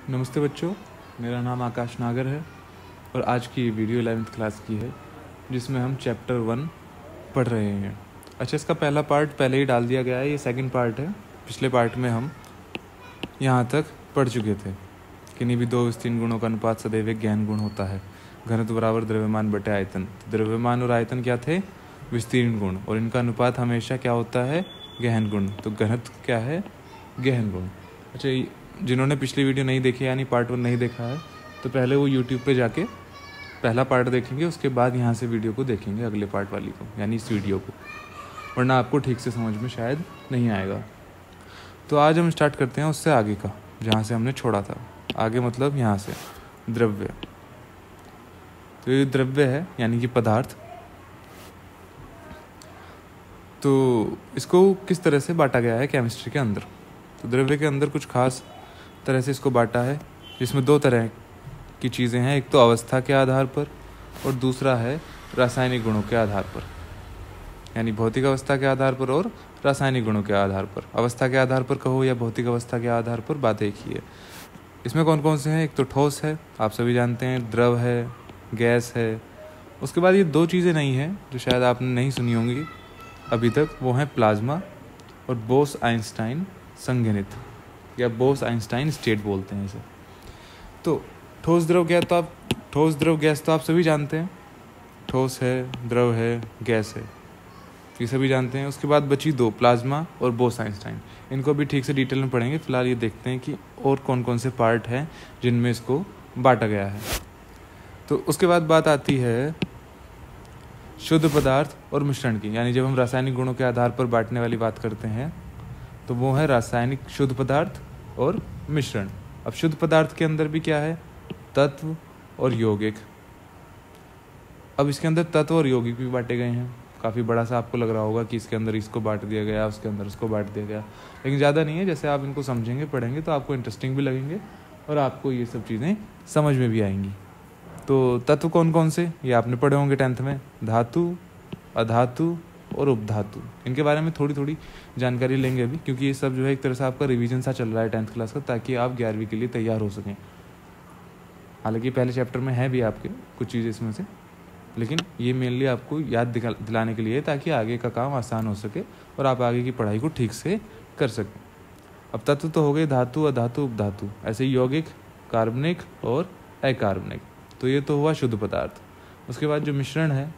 नमस्ते बच्चों, मेरा नाम आकाश नागर है और आज की ये वीडियो 11th क्लास की है जिसमें हम चैप्टर 1 पढ़ रहे हैं। अच्छा, इसका पहला पार्ट पहले ही डाल दिया गया है, ये सेकंड पार्ट है। पिछले पार्ट में हम यहाँ तक पढ़ चुके थे। किन्हीं भी दो विस्तीर्ण गुणों का अनुपात सदैव एक गहन गुण होता है। घनत्व बराबर द्रव्यमान बटे आयतन। द्रव्यमान और आयतन क्या थे? विस्तीर्ण गुण। और इनका अनुपात हमेशा क्या होता है? गहन गुण। तो घनत्व क्या है? गहन गुण। अच्छा, जिन्होंने पिछली वीडियो नहीं देखी यानी पार्ट 1 नहीं देखा है तो पहले वो यूट्यूब पे जाके पहला पार्ट देखेंगे, उसके बाद यहाँ से वीडियो को देखेंगे, अगले पार्ट वाली को, यानी इस वीडियो को, वरना आपको ठीक से समझ में शायद नहीं आएगा। तो आज हम स्टार्ट करते हैं उससे आगे का, जहाँ से हमने छोड़ा था। आगे मतलब यहाँ से द्रव्य। तो ये द्रव्य है यानी कि पदार्थ। तो इसको किस तरह से बांटा गया है केमिस्ट्री के अंदर? तो द्रव्य के अंदर कुछ खास तरह से इसको बांटा है, जिसमें दो तरह की चीज़ें हैं। एक तो अवस्था के आधार पर और दूसरा है रासायनिक गुणों के आधार पर, यानी भौतिक अवस्था के आधार पर और रासायनिक गुणों के आधार पर। अवस्था के आधार पर कहो या भौतिक अवस्था के आधार पर, बात एक ही है। इसमें कौन कौन से हैं? एक तो ठोस है, आप सभी जानते हैं, द्रव है, गैस है। उसके बाद ये दो चीज़ें नहीं हैं जो शायद आपने नहीं सुनी होंगी अभी तक, वो हैं प्लाज्मा और बोस आइंस्टाइन संघनित, या बोस आइंस्टाइन स्टेट बोलते हैं इसे। तो ठोस द्रव गैस तो आप सभी जानते हैं। ठोस है, द्रव है, गैस है, ये सभी जानते हैं। उसके बाद बची दो, प्लाज्मा और बोस आइंस्टाइन। इनको भी ठीक से डिटेल में पढ़ेंगे। फिलहाल ये देखते हैं कि और कौन कौन से पार्ट हैं जिनमें इसको बांटा गया है। तो उसके बाद बात आती है शुद्ध पदार्थ और मिश्रण की, यानी जब हम रासायनिक गुणों के आधार पर बांटने वाली बात करते हैं तो वो है रासायनिक शुद्ध पदार्थ और मिश्रण। अब शुद्ध पदार्थ के अंदर भी क्या है? तत्व और यौगिक। अब इसके अंदर तत्व और यौगिक भी बांटे गए हैं। काफ़ी बड़ा सा आपको लग रहा होगा कि इसके अंदर इसको बांट दिया गया, उसके अंदर उसको बांट दिया गया, लेकिन ज़्यादा नहीं है। जैसे आप इनको समझेंगे, पढ़ेंगे तो आपको इंटरेस्टिंग भी लगेंगे और आपको ये सब चीज़ें समझ में भी आएंगी। तो तत्व कौन कौन से, ये आपने पढ़े होंगे 10th में। धातु, अधातु और उपधातु। इनके बारे में थोड़ी थोड़ी जानकारी लेंगे अभी, क्योंकि ये सब जो है एक तरह से आपका रिवीजन सा चल रहा है 10th क्लास का, ताकि आप 11वीं के लिए तैयार हो सकें। हालांकि पहले चैप्टर में है भी आपके कुछ चीज़ें इसमें से, लेकिन ये मेनली आपको याद दिलाने के लिए, ताकि आगे का काम आसान हो सके और आप आगे की पढ़ाई को ठीक से कर सकें। अब तत्व तो हो गए धातु, अधातु, उपधातु। ऐसे ही यौगिक, कार्बनिक और अकार्बनिक। तो ये तो हुआ शुद्ध पदार्थ। उसके बाद जो मिश्रण है,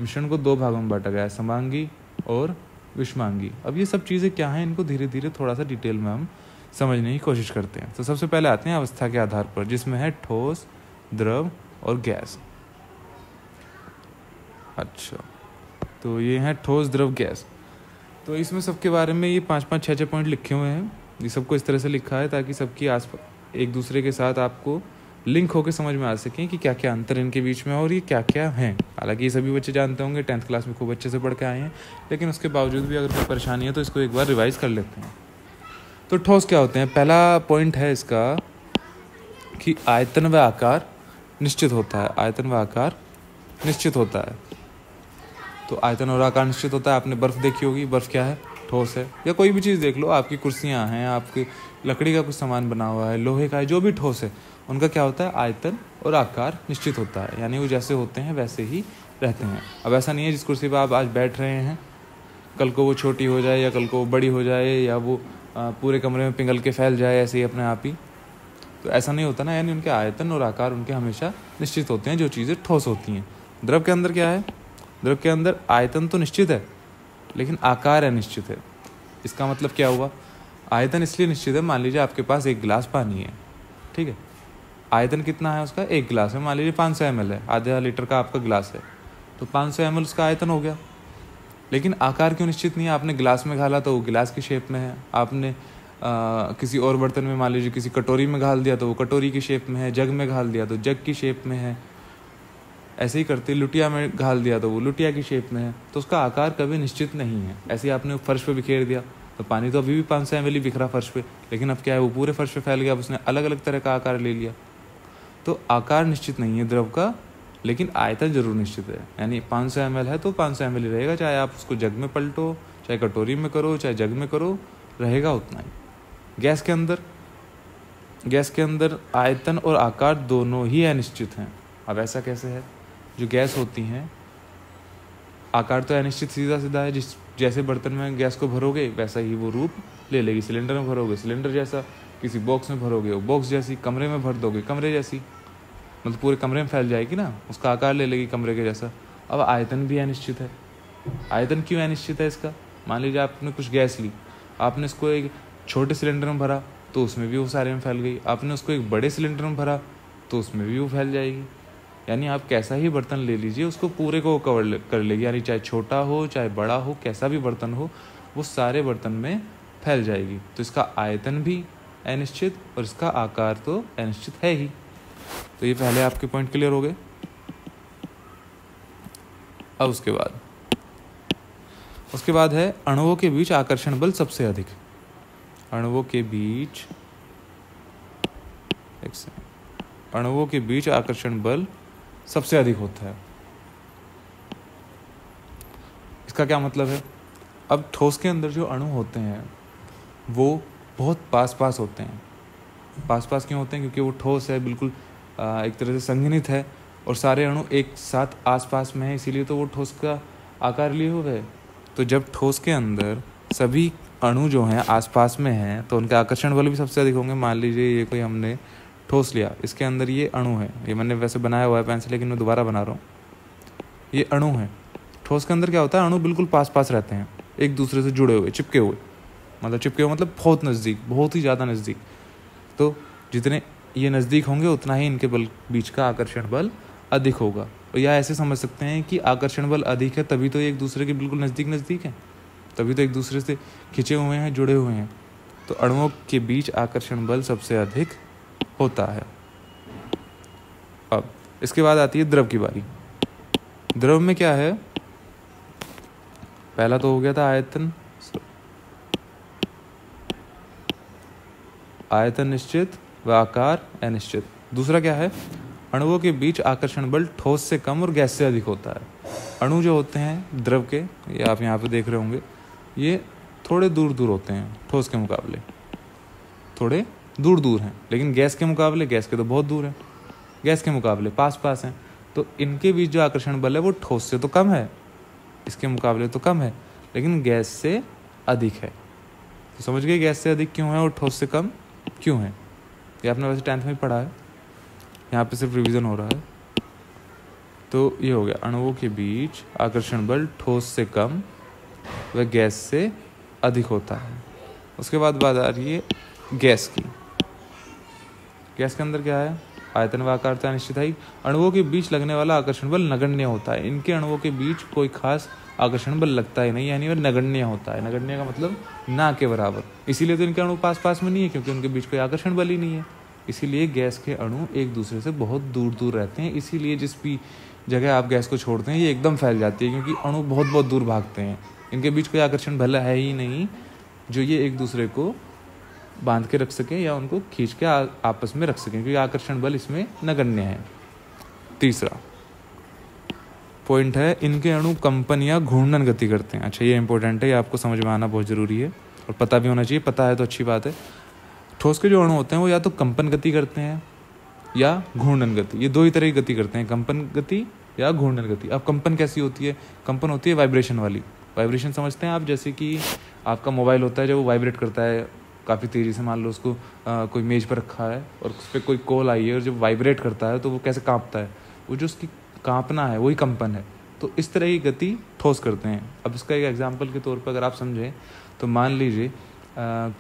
मिश्रण को दो भागों में बांटा गया है, समांगी और विषमांगी। अब ये सब चीज़ें क्या हैं, इनको धीरे धीरे थोड़ा सा डिटेल में हम समझने की कोशिश करते हैं। तो सबसे पहले आते हैं अवस्था के आधार पर, जिसमें है ठोस, द्रव और गैस। अच्छा, तो ये है ठोस, द्रव, गैस। तो इसमें सबके बारे में ये 5-5, 6-6 पॉइंट लिखे हुए हैं। ये सबको इस तरह से लिखा है ताकि सबकी आसपास एक दूसरे के साथ आपको लिंक होकर समझ में आ सकें कि क्या क्या अंतर इनके बीच में और ये क्या क्या हैं। हालांकि ये सभी बच्चे जानते होंगे, 10th क्लास में खूब अच्छे से पढ़ के आए हैं, लेकिन उसके बावजूद भी अगर कोई परेशानी है तो इसको एक बार रिवाइज कर लेते हैं। तो ठोस क्या होते हैं? पहला पॉइंट है इसका कि आयतन व आकार निश्चित होता है। आयतन व आकार निश्चित होता है। तो आयतन और आकार निश्चित होता है। आपने बर्फ़ देखी होगी, बर्फ़ क्या है? ठोस है। या कोई भी चीज़ देख लो, आपकी कुर्सियाँ हैं, आपकी लकड़ी का कुछ सामान बना हुआ है, लोहे का है, जो भी ठोस है, उनका क्या होता है? आयतन और आकार निश्चित होता है, यानी वो जैसे होते हैं वैसे ही रहते हैं। अब ऐसा नहीं है जिस कुर्सी पर आप आज बैठ रहे हैं कल को वो छोटी हो जाए या कल को वो बड़ी हो जाए या वो पूरे कमरे में पिघल के फैल जाए ऐसे ही अपने आप ही। तो ऐसा नहीं होता ना, यानी उनके आयतन और आकार उनके हमेशा निश्चित होते हैं, जो चीज़ें ठोस होती हैं। द्रव के अंदर क्या है? द्रव के अंदर आयतन तो निश्चित है लेकिन आकार अनिश्चित है। इसका मतलब क्या हुआ? आयतन इसलिए निश्चित है, मान लीजिए आपके पास एक गिलास पानी है, ठीक है, आयतन कितना है उसका? एक गिलास है, मान लीजिए 500 ml है, आधा लीटर का आपका गिलास है, तो 500 ml उसका आयतन हो गया। लेकिन आकार क्यों निश्चित नहीं है? आपने गिलास में घाला तो वो गिलास की शेप में है, आपने किसी और बर्तन में, मान लीजिए किसी कटोरी में घाल दिया तो वो कटोरी की शेप में है, जग में घाल दिया तो जग की शेप में है, ऐसे ही करते लुटिया में घाल दिया तो वो लुटिया की शेप में है। तो उसका आकार कभी निश्चित नहीं है। ऐसे ही आपने फर्श पे बिखेर दिया तो पानी तो अभी भी 500 ml ही बिखरा फर्श पे, लेकिन अब क्या है, वो पूरे फर्श पे फैल गया, अब उसने अलग अलग तरह का आकार ले लिया। तो आकार निश्चित नहीं है द्रव का, लेकिन आयतन जरूर निश्चित है। यानी 500 ml है तो 500 ml ही रहेगा, चाहे आप उसको जग में पलटो, चाहे कटोरी में करो, चाहे जग में करो, रहेगा उतना ही। गैस के अंदर गैस के अंदर आयतन और आकार दोनों ही अनिश्चित हैं। अब ऐसा कैसे है? जो गैस होती हैं, आकार तो अनिश्चित सीधा सीधा है, जैसे बर्तन में गैस को भरोगे वैसा ही वो रूप ले लेगी। सिलेंडर में भरोगे सिलेंडर जैसा, किसी बॉक्स में भरोगे वो बॉक्स जैसी, कमरे में भर दोगे कमरे जैसी, मतलब पूरे कमरे में फैल जाएगी ना, उसका आकार ले लेगी कमरे के जैसा। अब आयतन भी अनिश्चित है। आयतन क्यों अनिश्चित है इसका? मान लीजिए आपने कुछ गैस ली, आपने इसको एक छोटे सिलेंडर में भरा तो उसमें भी वो सारे में फैल गई, आपने उसको एक बड़े सिलेंडर में भरा तो उसमें भी वो फैल जाएगी। यानी आप कैसा ही बर्तन ले लीजिए उसको पूरे को कवर कर लेगी, यानी चाहे छोटा हो चाहे बड़ा हो, कैसा भी बर्तन हो वो सारे बर्तन में फैल जाएगी। तो इसका आयतन भी अनिश्चित और इसका आकार तो अनिश्चित है ही। तो ये पहले आपके पॉइंट क्लियर हो गए। अब उसके बाद है अणुओं के बीच आकर्षण बल सबसे अधिक। अणुओं के बीच आकर्षण बल सबसे अधिक होता है। इसका क्या मतलब है? अब ठोस के अंदर जो अणु होते हैं वो बहुत पास होते हैं। पास क्यों होते हैं? क्योंकि वो ठोस है, बिल्कुल एक तरह से संघनित है और सारे अणु एक साथ आसपास में है, इसीलिए तो वो ठोस का आकार लिए हुए है। तो जब ठोस के अंदर सभी अणु जो हैं आसपास में हैं तो उनके आकर्षण बल भी सबसे अधिक होंगे। मान लीजिए ये कोई हमने ठोस लिया, इसके अंदर ये अणु है, ये मैंने वैसे बनाया हुआ है पेन से लेकिन मैं दोबारा बना रहा हूँ। ये अणु है। ठोस के अंदर क्या होता है? अणु बिल्कुल पास रहते हैं, एक दूसरे से जुड़े हुए, चिपके हुए मतलब बहुत नज़दीक, बहुत ही ज़्यादा नज़दीक। तो जितने ये नज़दीक होंगे उतना ही इनके बल बीच का आकर्षण बल अधिक होगा। और या ऐसे समझ सकते हैं कि आकर्षण बल अधिक है तभी तो ये एक दूसरे के बिल्कुल नज़दीक है, तभी तो एक दूसरे से खिंचे हुए हैं, जुड़े हुए हैं। तो अणुओं के बीच आकर्षण बल सबसे अधिक होता है। अब इसके बाद आती है द्रव की बारी। द्रव में क्या है? पहला तो हो गया था आयतन निश्चित व आकार अनिश्चित। दूसरा क्या है? अणुओं के बीच आकर्षण बल ठोस से कम और गैस से अधिक होता है। अणु जो होते हैं द्रव के, ये आप यहाँ पे देख रहे होंगे, ये थोड़े दूर होते हैं ठोस के मुकाबले, थोड़े दूर हैं। लेकिन गैस के मुकाबले, गैस के तो बहुत दूर है, गैस के मुकाबले पास हैं। तो इनके बीच जो आकर्षण बल है वो ठोस से तो कम है, इसके मुकाबले तो कम है, लेकिन गैस से अधिक है। तो समझ गए गैस से अधिक क्यों है और ठोस से कम क्यों है? ये आपने वैसे 10th में पढ़ा है, यहाँ पे सिर्फ रिवीजन हो रहा है। तो ये हो गया अणुओं के बीच आकर्षण बल ठोस से कम व गैस से अधिक होता है। उसके बाद बात आ रही है गैस की। गैस के अंदर क्या है? आयतन व आकार तो अनिश्चित है। अणुओं के बीच लगने वाला आकर्षण बल नगण्य होता है। इनके अणुओं के बीच कोई खास आकर्षण बल लगता ही नहीं, यानी वह नगण्य होता है। नगण्य का मतलब ना के बराबर। इसीलिए तो इनके अणु पास में नहीं है, क्योंकि उनके बीच कोई आकर्षण बल ही नहीं है। इसीलिए गैस के अणु एक दूसरे से बहुत दूर रहते हैं। इसीलिए जिस भी जगह आप गैस को छोड़ते हैं ये एकदम फैल जाती है, क्योंकि अणु बहुत दूर भागते हैं। इनके बीच कोई आकर्षण बल है ही नहीं जो ये एक दूसरे को बांध के रख सके या उनको खींच के आपस में रख सकें, क्योंकि आकर्षण बल इसमें नगण्य है। तीसरा पॉइंट है इनके अणु कंपन या घूर्णन गति करते हैं। अच्छा, ये इंपॉर्टेंट है, ये आपको समझ में आना बहुत ज़रूरी है और पता भी होना चाहिए। पता है तो अच्छी बात है। ठोस के जो अणु होते हैं वो या तो कंपन गति करते हैं या घूर्णन गति, ये दो ही तरह की गति करते हैं, कंपन गति या घूर्णन गति। अब कंपन कैसी होती है? कंपन होती है वाइब्रेशन वाली। वाइब्रेशन समझते हैं आप? जैसे कि आपका मोबाइल होता है, जब वो वाइब्रेट करता है काफ़ी तेज़ी से, मान लो उसको कोई मेज पर रखा है और उस पर कोई कॉल आई है और जब वाइब्रेट करता है तो वो कैसे कांपता है, वो जो उसकी कांपना है वही कंपन है। तो इस तरह की गति ठोस करते हैं। अब इसका एक एग्जांपल के तौर पर अगर आप समझें तो मान लीजिए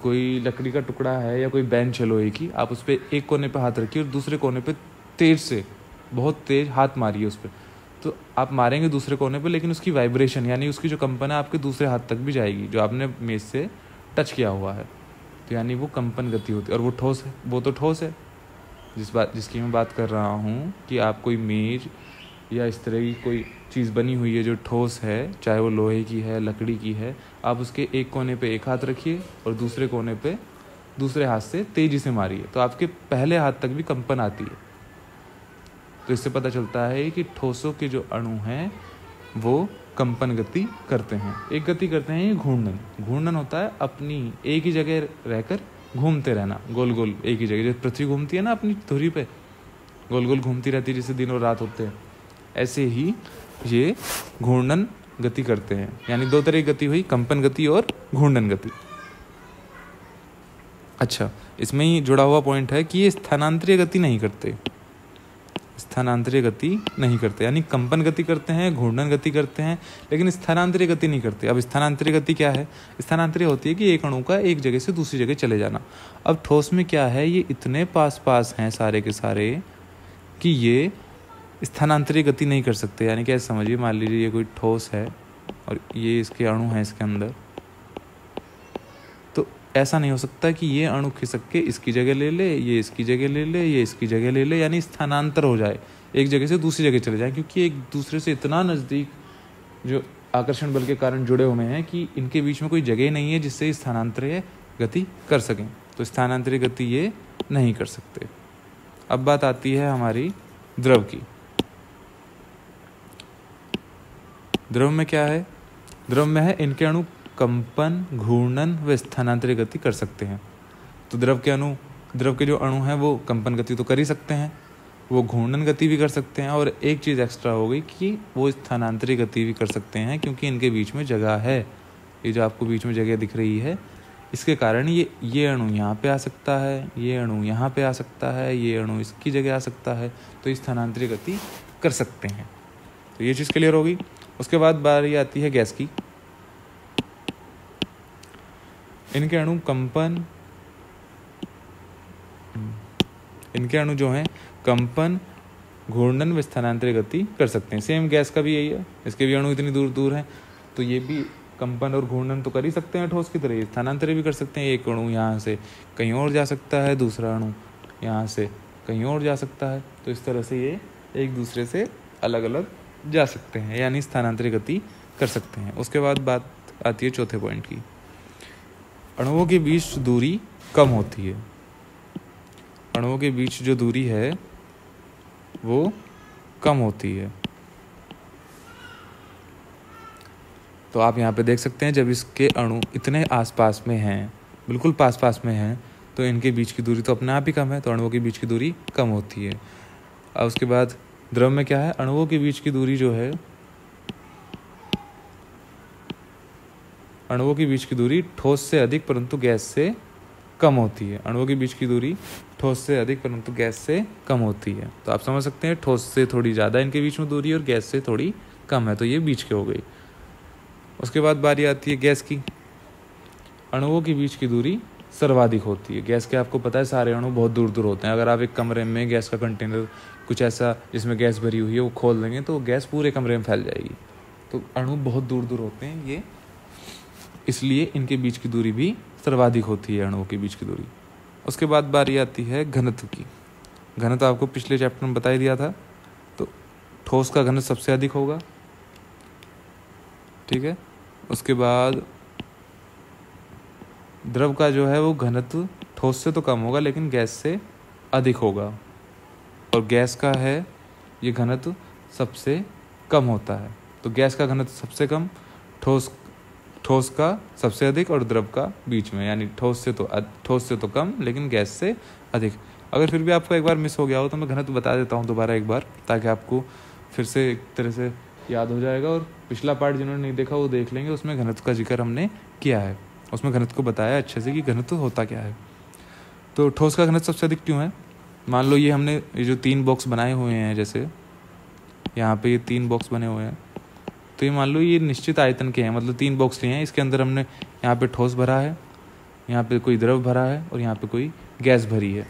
कोई लकड़ी का टुकड़ा है या कोई बेंच है लोहे की, आप उस पर एक कोने पे हाथ रखिए और दूसरे कोने पे तेज से, बहुत तेज हाथ मारिए उस पर। तो आप मारेंगे दूसरे कोने पे, लेकिन उसकी वाइब्रेशन यानी उसकी जो कंपन है आपके दूसरे हाथ तक भी जाएगी जो आपने मेज से टच किया हुआ है। तो यानी वो कंपन गति होती है और वो ठोस है। वो तो ठोस है जिसकी मैं बात कर रहा हूँ कि आप कोई मेज या इस तरह की कोई चीज़ बनी हुई है जो ठोस है, चाहे वो लोहे की है, लकड़ी की है, आप उसके एक कोने पे एक हाथ रखिए और दूसरे कोने पे दूसरे हाथ से तेज़ी से मारिए, तो आपके पहले हाथ तक भी कंपन आती है। तो इससे पता चलता है कि ठोसों के जो अणु हैं वो कंपन गति करते हैं। एक गति करते हैं ये घूर्णन। घूर्णन होता है अपनी एक ही जगह रहकर घूमते रहना गोल गोल एक ही जगह, जैसे पृथ्वी घूमती है ना अपनी धुरी पे, गोल गोल घूमती रहती है जैसे दिन और रात होते हैं, ऐसे ही ये घूर्णन गति करते हैं। यानी दो तरह की गति हुई, कंपन गति और घूर्णन गति। अच्छा, इसमें ही जुड़ा हुआ पॉइंट है कि ये स्थानांतरीय गति नहीं करते, स्थानांतरीय गति नहीं करते, यानी कंपन गति करते हैं, घूर्णन गति करते हैं, लेकिन स्थानांतरीय गति नहीं करते। अब स्थानांतरीय गति क्या है? स्थानांतरीय होती है कि एक अणु का एक जगह से दूसरी जगह चले जाना। अब ठोस में क्या है, ये इतने पास पास हैं सारे के सारे कि ये स्थानांतरीय गति नहीं कर सकते। यानी कैसे समझिए, मान लीजिए ये कोई ठोस है और ये इसके अणु हैं इसके अंदर, तो ऐसा नहीं हो सकता कि ये अणु खिसक के इसकी जगह ले ले, ये इसकी जगह ले ले, ये इसकी जगह ले ले, यानी स्थानांतर हो जाए, एक जगह से दूसरी जगह चले जाए, क्योंकि एक दूसरे से इतना नज़दीक जो आकर्षण बल के कारण जुड़े हुए हैं कि इनके बीच में कोई जगह नहीं है जिससे स्थानांतरीय गति कर सकें। तो स्थानांतरीय गति ये नहीं कर सकते। अब बात आती है हमारी द्रव की। द्रव में क्या है? द्रव में है इनके अणु कंपन, घूर्णन व स्थानांतरीय गति कर सकते हैं। तो द्रव के जो अणु हैं वो कंपन गति तो कर ही सकते हैं, वो घूर्णन गति भी कर सकते हैं, और एक चीज़ एक्स्ट्रा हो गई कि वो स्थानांतरीय गति भी कर सकते हैं, क्योंकि इनके बीच में जगह है। ये जो आपको बीच में जगह दिख रही है, इसके कारण ये अणु यहाँ पे आ सकता है, ये अणु यहाँ पे आ सकता है, ये अणु इसकी जगह आ सकता है, तो स्थानांतरीय गति कर सकते हैं। तो ये चीज़ क्लियर होगी। उसके बाद बारी आती है गैस की। इनके अणु जो हैं कंपन, घूर्णन व स्थानांतरीय गति कर सकते हैं। सेम गैस का भी यही है, इसके भी अणु इतनी दूर दूर हैं, तो ये भी कंपन और घूर्णन तो कर ही सकते हैं ठोस की तरह, स्थानांतरीय भी कर सकते हैं। एक अणु यहाँ से कहीं और जा सकता है, दूसरा अणु यहाँ से कहीं और जा सकता है, तो इस तरह से ये एक दूसरे से अलग अलग जा सकते हैं, यानी स्थानांतरीय गति कर सकते हैं। उसके बाद बात आती है चौथे पॉइंट की। अणुओं के बीच दूरी कम होती है। अणुओं के बीच जो दूरी है वो कम होती है। तो आप यहाँ पे देख सकते हैं, जब इसके अणु इतने आसपास में हैं, बिल्कुल पास पास में हैं, तो इनके बीच की दूरी तो अपने आप ही कम है, तो अणुओं के बीच की दूरी कम होती है। अब उसके बाद द्रव में क्या है, अणुओं के बीच की दूरी जो है, अणुओं के बीच की दूरी ठोस से अधिक परंतु गैस से कम होती है। अणुओं के बीच की दूरी ठोस से अधिक परंतु गैस से कम होती है। तो आप समझ सकते हैं, ठोस से थोड़ी ज़्यादा इनके बीच में दूरी और गैस से थोड़ी कम है, तो ये बीच के हो गई। उसके बाद बारी आती है गैस की। अणुओं के बीच की दूरी सर्वाधिक होती है। गैस के आपको पता है सारे अणु बहुत दूर दूर होते हैं। अगर आप एक कमरे में गैस का कंटेनर कुछ ऐसा जिसमें गैस भरी हुई है वो खोल देंगे तो गैस पूरे कमरे में फैल जाएगी। तो अणु बहुत दूर दूर होते हैं ये, इसलिए इनके बीच की दूरी भी सर्वाधिक होती है, अणुओं के बीच की दूरी। उसके बाद बारी आती है घनत्व की। घनत्व आपको पिछले चैप्टर में बता ही दिया था। तो ठोस का घनत्व सबसे अधिक होगा, ठीक है। उसके बाद द्रव का जो है वो घनत्व ठोस से तो कम होगा लेकिन गैस से अधिक होगा, और गैस का है ये घनत्व सबसे कम होता है। तो गैस का घनत्व सबसे कम, ठोस का सबसे अधिक और द्रव का बीच में, यानी ठोस से तो कम लेकिन गैस से अधिक। अगर फिर भी आपको एक बार मिस हो गया हो तो मैं घनत्व बता देता हूँ दोबारा एक बार, ताकि आपको फिर से एक तरह से याद हो जाएगा। और पिछला पार्ट जिन्होंने नहीं देखा वो देख लेंगे, उसमें घनत्व का जिक्र हमने किया है, उसमें घनत्व को बताया अच्छे से कि घनत्व होता क्या है। तो ठोस का घनत्व सबसे अधिक क्यों है? मान लो ये जो 3 बॉक्स बनाए हुए हैं, जैसे यहाँ पे ये 3 बॉक्स बने हुए हैं, तो ये मान लो ये निश्चित आयतन के हैं, मतलब 3 बॉक्स लिए हैं। इसके अंदर हमने यहाँ पे ठोस भरा है, यहाँ पे कोई द्रव भरा है और यहाँ पे कोई गैस भरी है।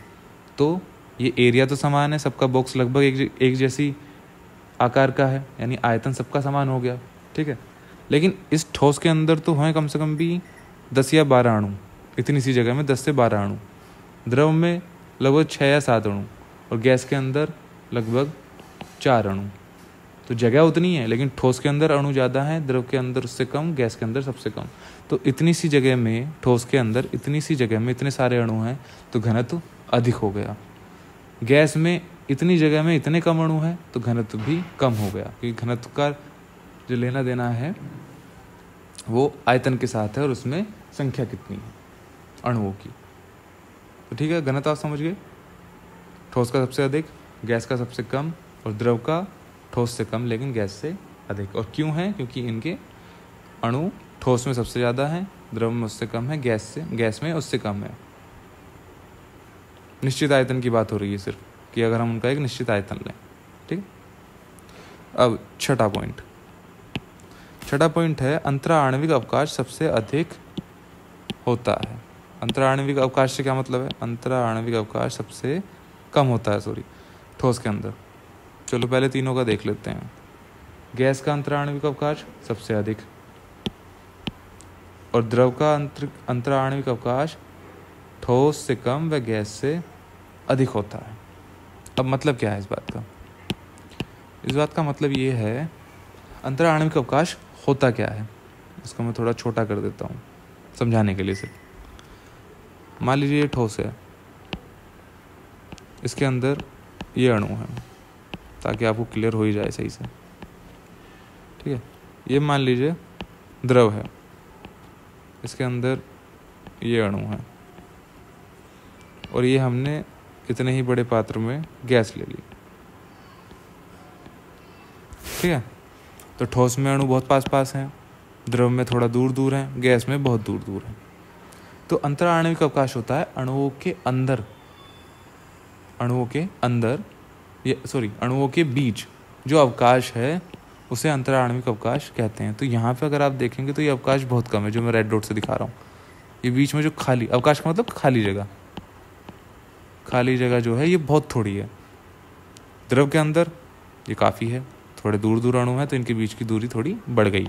तो ये एरिया तो समान है, सबका बॉक्स लगभग एक जैसी आकार का है, यानी आयतन सबका समान हो गया, ठीक है। लेकिन इस ठोस के अंदर तो हैं कम से कम भी 10 या 12 अणु, इतनी सी जगह में 10 से 12 अणु। द्रव में लगभग 6 या 7 अणु और गैस के अंदर लगभग 4 अणु। तो जगह उतनी है, लेकिन ठोस के अंदर अणु ज़्यादा हैं, द्रव के अंदर उससे कम, गैस के अंदर सबसे कम। तो इतनी सी जगह में, ठोस के अंदर इतनी सी जगह में इतने सारे अणु हैं, तो घनत्व अधिक हो गया। गैस में इतनी जगह में इतने कम अणु हैं, तो घनत्व भी कम हो गया, क्योंकि घनत्व का जो लेना देना है वो आयतन के साथ है और उसमें संख्या कितनी है अणुओं की। तो ठीक है, घनत्व आप समझ गए, ठोस का सबसे अधिक, गैस का सबसे कम, और द्रव का ठोस से कम लेकिन गैस से अधिक। और क्यों है? क्योंकि इनके अणु ठोस में सबसे ज़्यादा हैं, द्रव में उससे कम है, गैस में उससे कम है। निश्चित आयतन की बात हो रही है सिर्फ, कि अगर हम उनका एक निश्चित आयतन लें। ठीक। अब छठा पॉइंट है अंतराण्विक अवकाश सबसे अधिक होता है। अंतराण्विक अवकाश से क्या मतलब है? अंतराण्विक अवकाश सबसे कम होता है ठोस के अंदर। चलो पहले तीनों का देख लेते हैं। गैस का अंतराण्विक अवकाश सबसे अधिक, और द्रव का अंतराण्विक अवकाश ठोस से कम व गैस से अधिक होता है। अब मतलब क्या है इस बात का? इस बात का मतलब ये है अंतराण्विक अवकाश होता क्या है। इसको मैं थोड़ा छोटा कर देता हूँ समझाने के लिए सिर्फ। मान लीजिए ये ठोस है, इसके अंदर ये अणु है, ताकि आपको क्लियर हो ही जाए सही से। ठीक है, ये मान लीजिए द्रव है, इसके अंदर ये अणु है, और ये हमने इतने ही बड़े पात्र में गैस ले ली। ठीक है, तो ठोस में अणु बहुत पास पास हैं, द्रव में थोड़ा दूर दूर हैं, गैस में बहुत दूर दूर हैं। तो अंतराण्विक अवकाश होता है अणुओं के बीच जो अवकाश है उसे अंतराण्विक अवकाश कहते हैं। तो यहाँ पे अगर आप देखेंगे तो ये अवकाश बहुत कम है, जो मैं रेड डॉट से दिखा रहा हूँ। ये बीच में जो खाली अवकाश का मतलब खाली जगह जो है ये बहुत थोड़ी है। द्रव के अंदर ये काफ़ी है, थोड़े दूर दूर अणु है तो इनके बीच की दूरी थोड़ी बढ़ गई।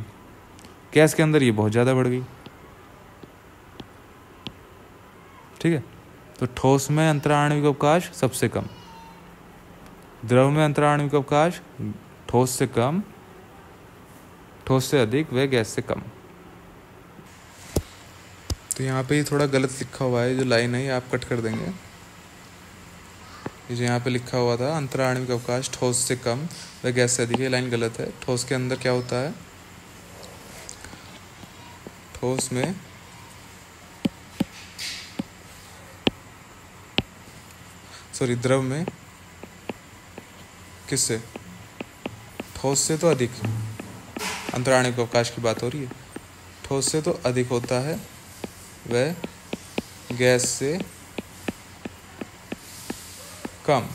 गैस के अंदर ये बहुत ज़्यादा बढ़ गई। ठीक है, तो ठोस में अंतराण्विक अवकाश सबसे कम, द्रव में अंतराण्विक अवकाश ठोस से कम, ठोस से अधिक व गैस से कम। तो यहाँ पे ये थोड़ा गलत लिखा हुआ है, जो लाइन है ये आप कट कर देंगे। ये जो यहाँ पे लिखा हुआ था अंतराण्विक अवकाश ठोस से कम व गैस से अधिक, ये लाइन गलत है। ठोस के अंदर क्या होता है? ठोस में द्रव में किससे? ठोस से तो अधिक, अंतराण्विक अवकाश की बात हो रही है। ठोस से तो अधिक होता है वह गैस से कम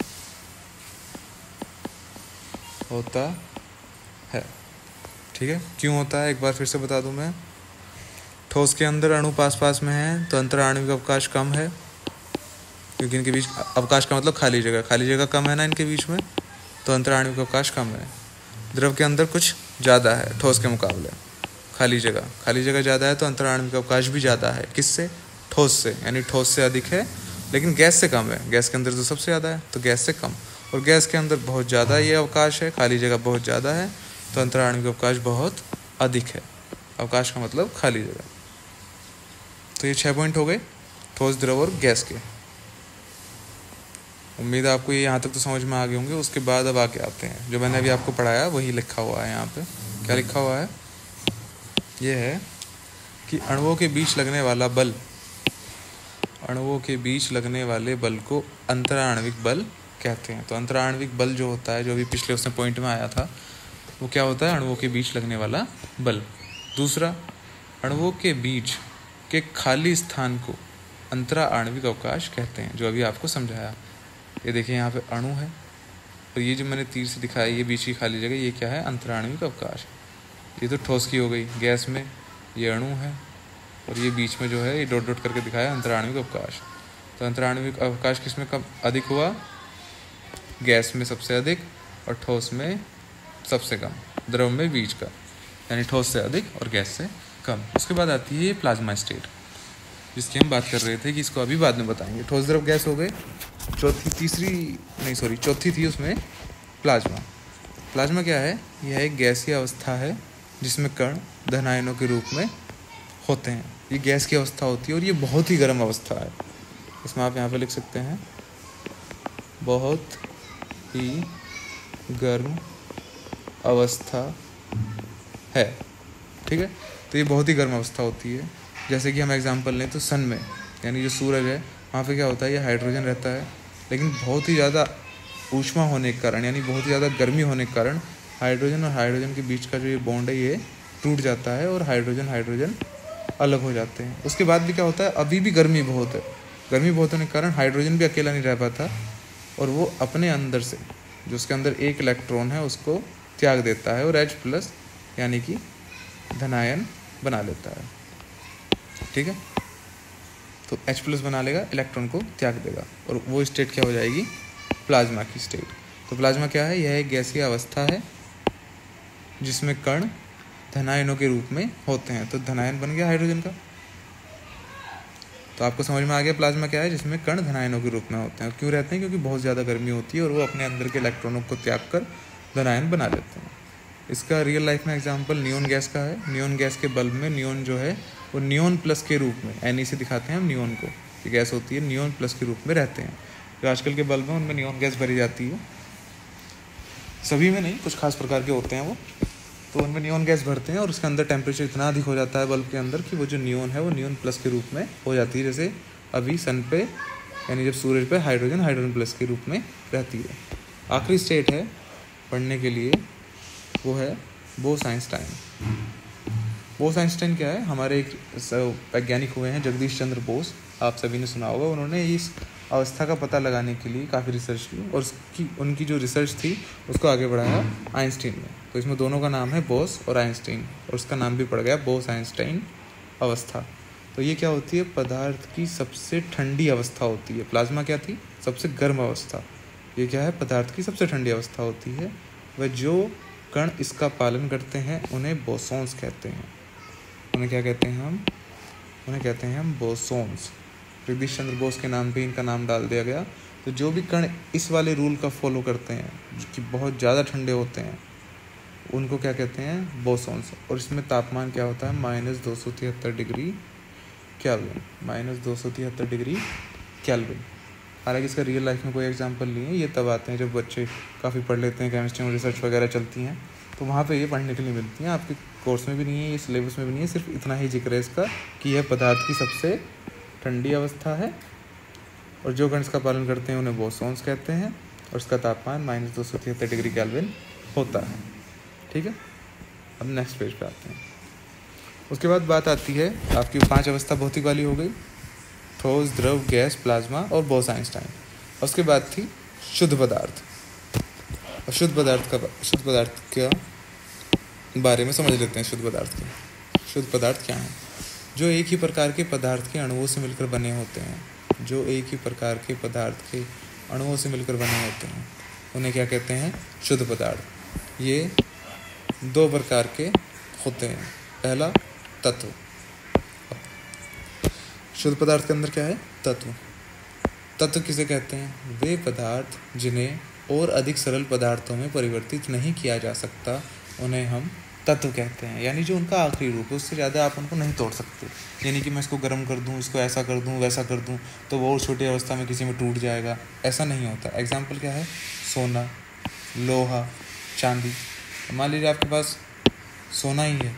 होता है। ठीक है, क्यों होता है एक बार फिर से बता दूं मैं। ठोस के अंदर अणु पास पास में हैं तो अंतराण्विक अवकाश कम है, क्योंकि इनके बीच अवकाश का मतलब खाली जगह कम है ना इनके बीच में, तो अंतराण्विक अवकाश कम है। द्रव के अंदर कुछ ज़्यादा है ठोस के मुकाबले, खाली जगह ज़्यादा है, तो अंतराण्विक अवकाश भी ज़्यादा है। किससे? ठोस से, यानी ठोस से अधिक है लेकिन गैस से कम है। गैस के अंदर तो सबसे ज़्यादा है तो गैस से कम, और गैस के अंदर बहुत ज़्यादा ये अवकाश है, खाली जगह बहुत ज़्यादा है, तो अंतराण्विक अवकाश बहुत अधिक है। अवकाश का मतलब खाली जगह। तो ये 6 पॉइंट हो गए ठोस, द्रव और गैस के। उम्मीद है आपको ये यहाँ तक तो समझ में आ गए होंगे। उसके बाद अब आगे आते हैं, जो मैंने अभी आपको पढ़ाया वही लिखा हुआ है यहाँ पे। क्या लिखा हुआ है? ये है कि अणुओं के बीच लगने वाले बल को अंतराण्विक बल कहते हैं। तो अंतराण्विक बल जो होता है, जो अभी पिछले उसमें पॉइंट में आया था, वो क्या होता है? अणुओं के बीच लगने वाला बल। दूसरा, अणुओं के बीच के खाली स्थान को अंतराण्विक अवकाश कहते हैं, जो अभी आपको समझाया। ये देखिए यहाँ पे अणु है, और ये जो मैंने तीर से दिखाया ये बीच की खाली जगह, ये क्या है? अंतराण्विक अवकाश। ये तो ठोस की हो गई। गैस में ये अणु है, और ये बीच में जो है ये डॉट डॉट करके दिखाया अंतराण्विक अवकाश। तो अंतराण्विक अवकाश किस में कम अधिक हुआ? गैस में सबसे अधिक, और ठोस में सबसे कम, द्रव में बीच का, यानी ठोस से अधिक और गैस से कम। उसके बाद आती है प्लाज्मा स्टेट, जिसकी हम बात कर रहे थे कि इसको अभी बाद में बताएंगे। ठोस, द्रव, गैस हो गए। चौथी थी उसमें प्लाज्मा। प्लाज्मा क्या है? यह एक गैसीय अवस्था है जिसमें कण धन आयनों के रूप में होते हैं। ये गैस की अवस्था होती है और ये बहुत ही गर्म अवस्था है। इसमें आप यहाँ पे लिख सकते हैं बहुत ही गर्म अवस्था है। ठीक है, तो ये बहुत ही गर्म अवस्था होती है। जैसे कि हम एग्जांपल लें तो सन में, यानी जो सूरज है वहाँ पे क्या होता है, ये हाइड्रोजन रहता है, लेकिन बहुत ही ज़्यादा ऊष्मा होने के कारण, यानी बहुत ही ज़्यादा गर्मी होने के कारण हाइड्रोजन और हाइड्रोजन के बीच का जो ये बॉन्ड है ये टूट जाता है और हाइड्रोजन अलग हो जाते हैं। उसके बाद भी क्या होता है, अभी भी गर्मी बहुत है, गर्मी बहुत होने के कारण हाइड्रोजन भी अकेला नहीं रह पाता और वो अपने अंदर से जो उसके अंदर एक इलेक्ट्रॉन है उसको त्याग देता है और H+ यानी कि धनायन बना लेता है। ठीक है, तो H+ बना लेगा, इलेक्ट्रॉन को त्याग देगा और वो स्टेट क्या हो जाएगी, प्लाज्मा की स्टेट। तो प्लाज्मा क्या है, यह एक गैसीय अवस्था है जिसमें कण धनायनों के रूप में होते हैं। तो धनायन बन गया हाइड्रोजन का। तो आपको समझ में आ गया प्लाज्मा क्या है, जिसमें कण धनायनों के रूप में होते हैं। क्यों रहते हैं, क्योंकि बहुत ज़्यादा गर्मी होती है और वो अपने अंदर के इलेक्ट्रॉनों को त्याग कर धनायन बना लेते हैं। इसका रियल लाइफ में एग्जांपल नियोन गैस का है। नियोन गैस के बल्ब में नियोन जो है वो नियोन प्लस के रूप में, Na से दिखाते हैं हम नियोन को, ये गैस होती है, नियोन प्लस के रूप में रहते हैं। जो आजकल के बल्ब हैं उनमें नियोन गैस भरी जाती है, सभी में नहीं, कुछ खास प्रकार के होते हैं वो, तो उनमें नियोन गैस भरते हैं और उसके अंदर टेम्परेचर इतना अधिक हो जाता है बल्ब के अंदर कि वो जो नियोन है वो नियोन प्लस के रूप में हो जाती है। जैसे अभी सन पे, यानी जब सूरज पे हाइड्रोजन प्लस के रूप में रहती है। आखिरी स्टेट है पढ़ने के लिए, वो है बोस-आइंस्टाइन। बोस-आइंस्टाइन क्या है, हमारे एक वैज्ञानिक हुए हैं जगदीश चंद्र बोस, आप सभी ने सुना होगा। उन्होंने इस अवस्था का पता लगाने के लिए काफ़ी रिसर्च की और उनकी जो रिसर्च थी उसको आगे बढ़ाया आइंस्टीन ने। तो इसमें दोनों का नाम है बोस और आइंस्टीन, और उसका नाम भी पड़ गया बोस-आइंस्टाइन अवस्था। तो ये क्या होती है, पदार्थ की सबसे ठंडी अवस्था होती है। प्लाज्मा क्या थी, सबसे गर्म अवस्था। ये क्या है, पदार्थ की सबसे ठंडी अवस्था होती है। वह जो कण इसका पालन करते हैं उन्हें बोसॉन्स कहते हैं। उन्हें क्या कहते हैं हम, उन्हें कहते हैं हम बोसॉन्स। जगदीश चंद्र बोस के नाम पे इनका नाम डाल दिया गया। तो जो भी कण इस वाले रूल का फॉलो करते हैं, जो कि बहुत ज़्यादा ठंडे होते हैं, उनको क्या कहते हैं, बोसॉन्स। और इसमें तापमान क्या होता है, -273 डिग्री केल्विन, -273 डिग्री केल्विन। हालांकि इसका रियल लाइफ में कोई एग्जांपल नहीं है, ये तब आते हैं जब बच्चे काफ़ी पढ़ लेते हैं, केमिस्ट्री में रिसर्च वगैरह चलती हैं तो वहाँ पे ये पढ़ने के लिए मिलती हैं। आपके कोर्स में भी नहीं है, ये सिलेबस में भी नहीं है, सिर्फ इतना ही जिक्र है इसका कि यह पदार्थ की सबसे ठंडी अवस्था है और जो कण इसका पालन करते हैं उन्हें बोसॉन्स कहते हैं और उसका तापमान -273 डिग्री केल्विन होता है। ठीक है, अब नेक्स्ट पेज पे आते हैं। उसके बाद बात आती है आपकी 5 अवस्था भौतिक वाली हो गई, ठोस, द्रव, गैस, प्लाज्मा और बोस-आइंस्टाइन। उसके बाद थी शुद्ध पदार्थ। और शुद्ध पदार्थ के बारे में समझ लेते हैं। शुद्ध पदार्थ क्या है, जो एक ही प्रकार के पदार्थ के अणुओं से मिलकर बने होते हैं। जो एक ही प्रकार के पदार्थ के अणुओं से मिलकर बने होते हैं उन्हें क्या कहते हैं, शुद्ध पदार्थ। ये 2 प्रकार के होते हैं। पहला, तत्व। शुद्ध पदार्थ के अंदर क्या है, तत्व किसे कहते हैं, वे पदार्थ जिन्हें और अधिक सरल पदार्थों में परिवर्तित नहीं किया जा सकता उन्हें हम तत्व कहते हैं। यानी जो उनका आखिरी रूप है, उससे ज़्यादा आप उनको नहीं तोड़ सकते। यानी कि मैं इसको गर्म कर दूं, इसको ऐसा कर दूं, वैसा कर दूं तो वो और छोटी अवस्था में किसी में टूट जाएगा, ऐसा नहीं होता। एग्जाम्पल क्या है, सोना, लोहा, चांदी। मान लीजिए आपके पास सोना ही है,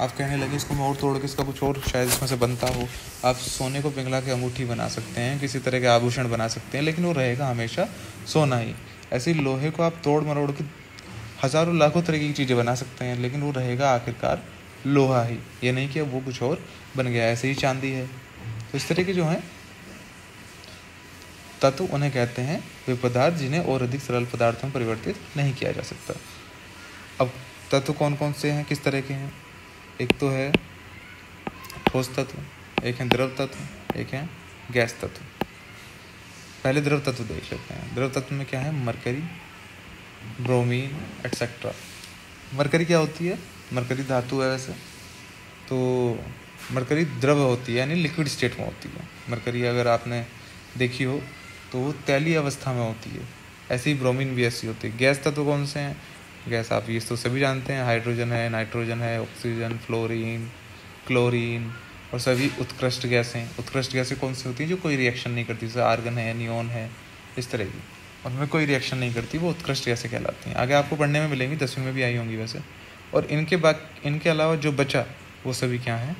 आप कहने लगे इसको मैं और तोड़ के इसका कुछ और शायद इसमें से बनता हो। आप सोने को पिघला के अंगूठी बना सकते हैं, किसी तरह के आभूषण बना सकते हैं, लेकिन वो रहेगा हमेशा सोना ही। ऐसे ही लोहे को आप तोड़ मरोड़ के हज़ारों लाखों तरह की चीज़ें बना सकते हैं, लेकिन वो रहेगा आखिरकार लोहा ही, ये नहीं कि वो कुछ और बन गया। ऐसे ही चांदी है। तो इस तरह के जो हैं तत्व उन्हें कहते हैं वे पदार्थ जिन्हें और अधिक सरल पदार्थों में परिवर्तित नहीं किया जा सकता। अब तत्व कौन कौन से हैं, किस तरह के हैं, एक तो है ठोस तत्व, एक है द्रव तत्व, एक है गैस तत्व। पहले द्रव तत्व देख लेते हैं। द्रव तत्व में क्या है, मरकरी, ब्रोमीन एटसेट्रा। मरकरी क्या होती है, मरकरी धातु है वैसे, तो मरकरी द्रव होती है, यानी लिक्विड स्टेट में होती है। मरकरी अगर आपने देखी हो तो वो तैलीय अवस्था में होती है। ऐसे ही ब्रोमीन भी ऐसी होती है। गैस तत्व कौन से हैं, गैस आप ये तो सभी जानते हैं, हाइड्रोजन है, नाइट्रोजन है, ऑक्सीजन, फ्लोरीन, क्लोरीन और सभी उत्कृष्ट गैसें। उत्कृष्ट गैसें कौन सी होती हैं, जो कोई रिएक्शन नहीं करती, जैसे आर्गन है, नियोन है, इस तरह की, उनमें कोई रिएक्शन नहीं करती, वो उत्कृष्ट गैसें कहलाती हैं। आगे आपको पढ़ने में मिलेंगी, 10वीं में भी आई होंगी वैसे। और इनके अलावा जो बचा वो सभी क्या हैं,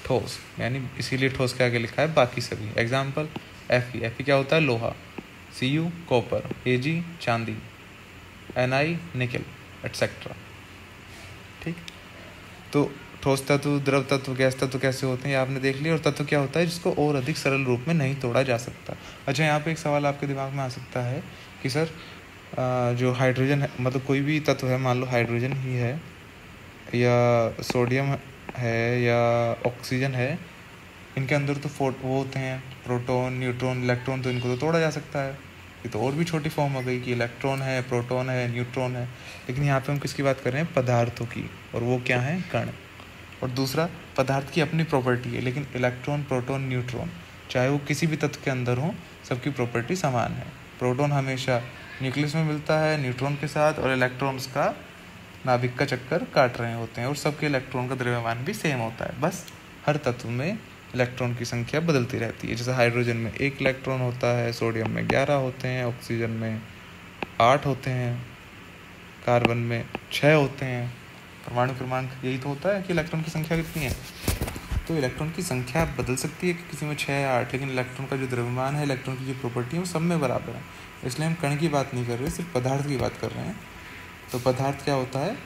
ठोस। यानी इसीलिए ठोस के आगे लिखा है बाकी सभी। एग्जाम्पल Fe क्या होता है? लोहा। Cu कॉपर, Ag चांदी, Ni निकल, एटसेट्रा। ठीक, तो ठोस तत्व, द्रव तत्व, गैस तत्व कैसे होते हैं ये आपने देख लिया। और तत्व क्या होता है? जिसको और अधिक सरल रूप में नहीं तोड़ा जा सकता। अच्छा, यहाँ पे एक सवाल आपके दिमाग में आ सकता है कि सर जो हाइड्रोजन है, मतलब कोई भी तत्व है, मान लो हाइड्रोजन ही है या सोडियम है या ऑक्सीजन है, इनके अंदर तो वो होते हैं प्रोटॉन, न्यूट्रॉन, इलेक्ट्रॉन, तो इनको तो तोड़ा जा सकता है। ये तो और भी छोटी फॉर्म हो गई कि इलेक्ट्रॉन है, प्रोटॉन है, न्यूट्रॉन है। लेकिन यहाँ पे हम किसकी बात कर रहे हैं? पदार्थों की, और वो क्या है? कण। और दूसरा, पदार्थ की अपनी प्रॉपर्टी है, लेकिन इलेक्ट्रॉन, प्रोटॉन, न्यूट्रॉन चाहे वो किसी भी तत्व के अंदर हो, सबकी प्रॉपर्टी समान है। प्रोटॉन हमेशा न्यूक्लियस में मिलता है न्यूट्रॉन के साथ, और इलेक्ट्रॉन्स का नाभिक का चक्कर काट रहे होते हैं, और सबके इलेक्ट्रॉन का द्रव्यमान भी सेम होता है। बस हर तत्व में इलेक्ट्रॉन की संख्या बदलती रहती है। जैसे हाइड्रोजन में 1 इलेक्ट्रॉन होता है, सोडियम में 11 होते हैं, ऑक्सीजन में 8 होते हैं, कार्बन में 6 होते हैं। परमाणु क्रमांक यही तो होता है कि इलेक्ट्रॉन की संख्या कितनी है। तो इलेक्ट्रॉन की संख्या बदल सकती है कि किसी में 6 या 8, लेकिन इलेक्ट्रॉन का जो द्रव्यमान है, इलेक्ट्रॉन की जो प्रॉपर्टी है, वो सब में बराबर है। इसलिए हम कण की बात नहीं कर रहे, सिर्फ पदार्थ की बात कर रहे हैं। तो पदार्थ क्या होता है?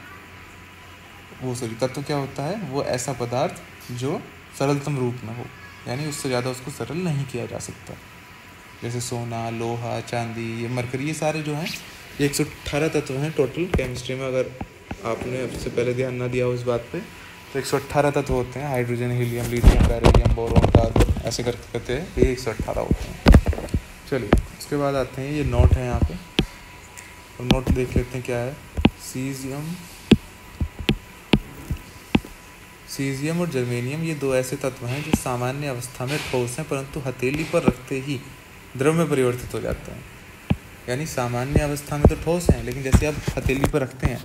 तत्व क्या होता है? वो ऐसा पदार्थ जो सरलतम रूप में हो, यानी उससे ज़्यादा उसको सरल नहीं किया जा सकता। जैसे सोना, लोहा, चांदी, ये मरकरी, ये सारे जो हैं, ये 118 तत्व हैं टोटल केमिस्ट्री में। अगर आपने उससे पहले ध्यान ना दिया हो इस बात पे, तो 118 तत्व होते हैं। Hydrogen, helium, lithium, beryllium, boron, carbon, ऐसे करते हैं, ये 118 होते हैं। चलिए, उसके बाद आते हैं, ये नोट है यहाँ पे, और नोट देख लेते हैं क्या है। सीजियम और जर्मेनियम, ये 2 ऐसे तत्व हैं जो सामान्य अवस्था में ठोस हैं, परंतु हथेली पर रखते ही द्रव में परिवर्तित हो जाते हैं। यानी सामान्य अवस्था में तो ठोस हैं, लेकिन जैसे आप हथेली पर रखते हैं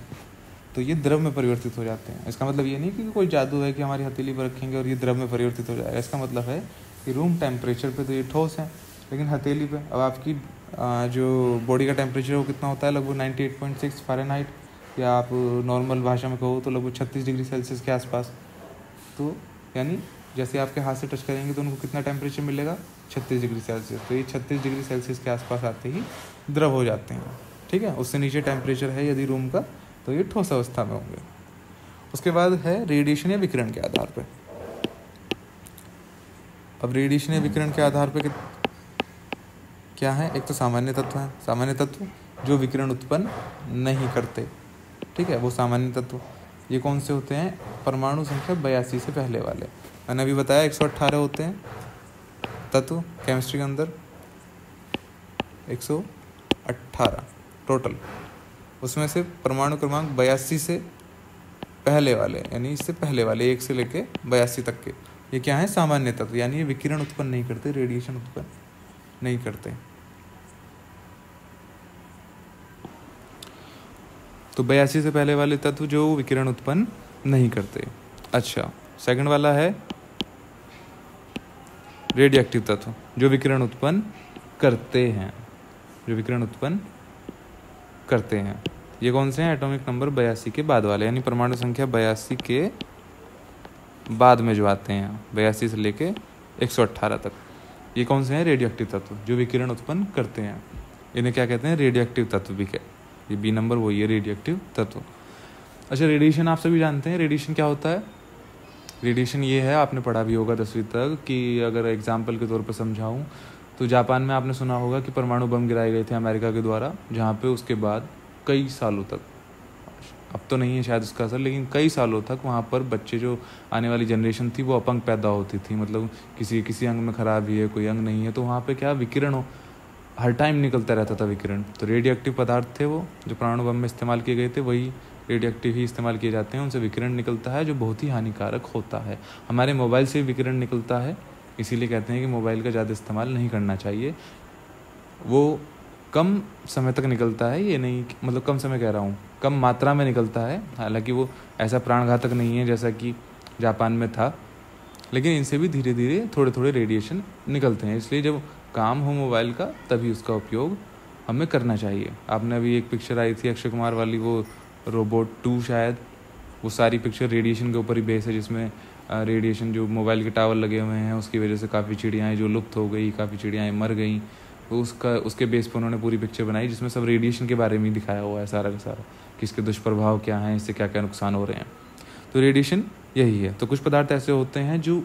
तो ये द्रव में परिवर्तित हो जाते हैं। इसका मतलब ये नहीं कि कोई जादू है कि हमारी हथेली पर रखेंगे और ये द्रव में परिवर्तित हो जाएगा। इसका मतलब है कि रूम टेम्परेचर पे तो ये ठोस है, लेकिन हथेली पे, अब आपकी जो बॉडी का टेम्परेचर वो कितना होता है? लगभग 98.6 फ़ारेनहाइट, या आप नॉर्मल भाषा में कहो तो लगभग 36 डिग्री सेल्सियस के आसपास। तो यानी जैसे आपके हाथ से टच करेंगे तो उनको कितना टेम्परेचर मिलेगा? 36 डिग्री सेल्सियस। तो ये 36 डिग्री सेल्सियस के आसपास आते ही द्रव हो जाते हैं। ठीक है, उससे नीचे टेम्परेचर है यदि रूम का, तो ये ठोस अवस्था में होंगे। उसके बाद है रेडिएशन या विकिरण के आधार पर। अब रेडिएशन या विकिरण के आधार पर क्या है? एक तो सामान्य तत्व है, सामान्य तत्व जो विकिरण उत्पन्न नहीं करते। ठीक है, वो सामान्य तत्व ये कौन से होते हैं? परमाणु संख्या 82 से पहले वाले। मैंने अभी बताया 118 होते हैं तत्व केमिस्ट्री के अंदर, 118 टोटल। उसमें से परमाणु क्रमांक 82 से पहले वाले, यानी इससे पहले वाले 1 से लेके 82 तक के, ये क्या है? सामान्य तत्व, यानी ये विकिरण उत्पन्न नहीं करते, रेडिएशन उत्पन्न नहीं करते। तो 82 से पहले वाले तत्व जो विकिरण उत्पन्न नहीं करते। अच्छा, सेकंड वाला है रेडियोएक्टिव तत्व जो विकिरण उत्पन्न करते हैं, जो विकिरण उत्पन्न करते हैं। ये कौन से हैं? एटॉमिक नंबर 82 के बाद वाले, यानी परमाणु संख्या 82 के बाद में जो आते हैं, 82 से लेके 118 तक। ये कौन से हैं? रेडियोएक्टिव तत्व जो विकिरण उत्पन्न करते हैं। इन्हें क्या कहते हैं? रेडियोएक्टिव तत्व भी कहते हैं। ये बी नंबर वही है, रेडियोएक्टिव तत्व। अच्छा, रेडिएशन आप सभी जानते हैं। रेडिएशन क्या होता है? रेडिएशन ये है, आपने पढ़ा भी होगा 10वीं तक, कि अगर एग्जाम्पल के तौर पर समझाऊं तो जापान में आपने सुना होगा कि परमाणु बम गिराए गए थे अमेरिका के द्वारा, जहाँ पे उसके बाद कई सालों तक, अब तो नहीं है शायद उसका असर, लेकिन कई सालों तक वहाँ पर बच्चे, जो आने वाली जनरेशन थी, वो अपंग पैदा होती थी। मतलब किसी अंग में खराबी है, कोई अंग नहीं है, तो वहाँ पे क्या विकिरण हो, हर टाइम निकलता रहता था विकिरण। तो रेडियोएक्टिव पदार्थ थे वो, जो परमाणु बम में इस्तेमाल किए गए थे, वही रेडियोएक्टिव ही इस्तेमाल किए जाते हैं। उनसे विकिरण निकलता है जो बहुत ही हानिकारक होता है। हमारे मोबाइल से विकिरण निकलता है, इसीलिए कहते हैं कि मोबाइल का ज़्यादा इस्तेमाल नहीं करना चाहिए। वो कम समय तक निकलता है, ये नहीं मतलब कम समय कह रहा हूँ, कम मात्रा में निकलता है। हालांकि वो ऐसा प्राणघातक नहीं है जैसा कि जापान में था, लेकिन इनसे भी धीरे धीरे थोड़े थोड़े रेडिएशन निकलते हैं। इसलिए जब काम हो मोबाइल का तभी उसका उपयोग हमें करना चाहिए। आपने अभी एक पिक्चर आई थी अक्षय कुमार वाली, वो रोबोट 2 शायद, वो सारी पिक्चर रेडिएशन के ऊपर ही बेस है, जिसमें रेडिएशन जो मोबाइल के टावर लगे हुए हैं उसकी वजह से काफ़ी चिड़ियाँ जो लुप्त हो गई, काफ़ी चिड़ियाँ मर गई, तो उसके बेस पर उन्होंने पूरी पिक्चर बनाई जिसमें सब रेडिएशन के बारे में ही दिखाया हुआ है सारा का सारा, कि इसके दुष्प्रभाव क्या हैं, इससे क्या क्या नुकसान हो रहे हैं। तो रेडिएशन यही है। तो कुछ पदार्थ ऐसे होते हैं जो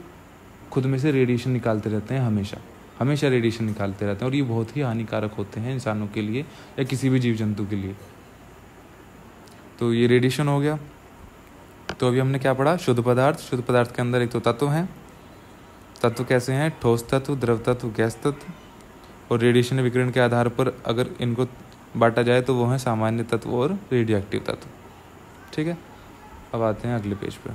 खुद में से रेडिएशन निकालते रहते हैं, हमेशा रेडिएशन निकालते रहते हैं, और ये बहुत ही हानिकारक होते हैं इंसानों के लिए या किसी भी जीव जंतु के लिए। तो ये रेडिएशन हो गया। तो अभी हमने क्या पढ़ा? शुद्ध पदार्थ के अंदर एक तो तत्व हैं। तत्व कैसे हैं? ठोस तत्व, द्रव तत्व, गैस तत्व। और रेडिएशन विकिरण के आधार पर अगर इनको बांटा जाए तो वो हैं सामान्य तत्व और रेडियोएक्टिव तत्व। ठीक है, अब आते हैं अगले पेज पे।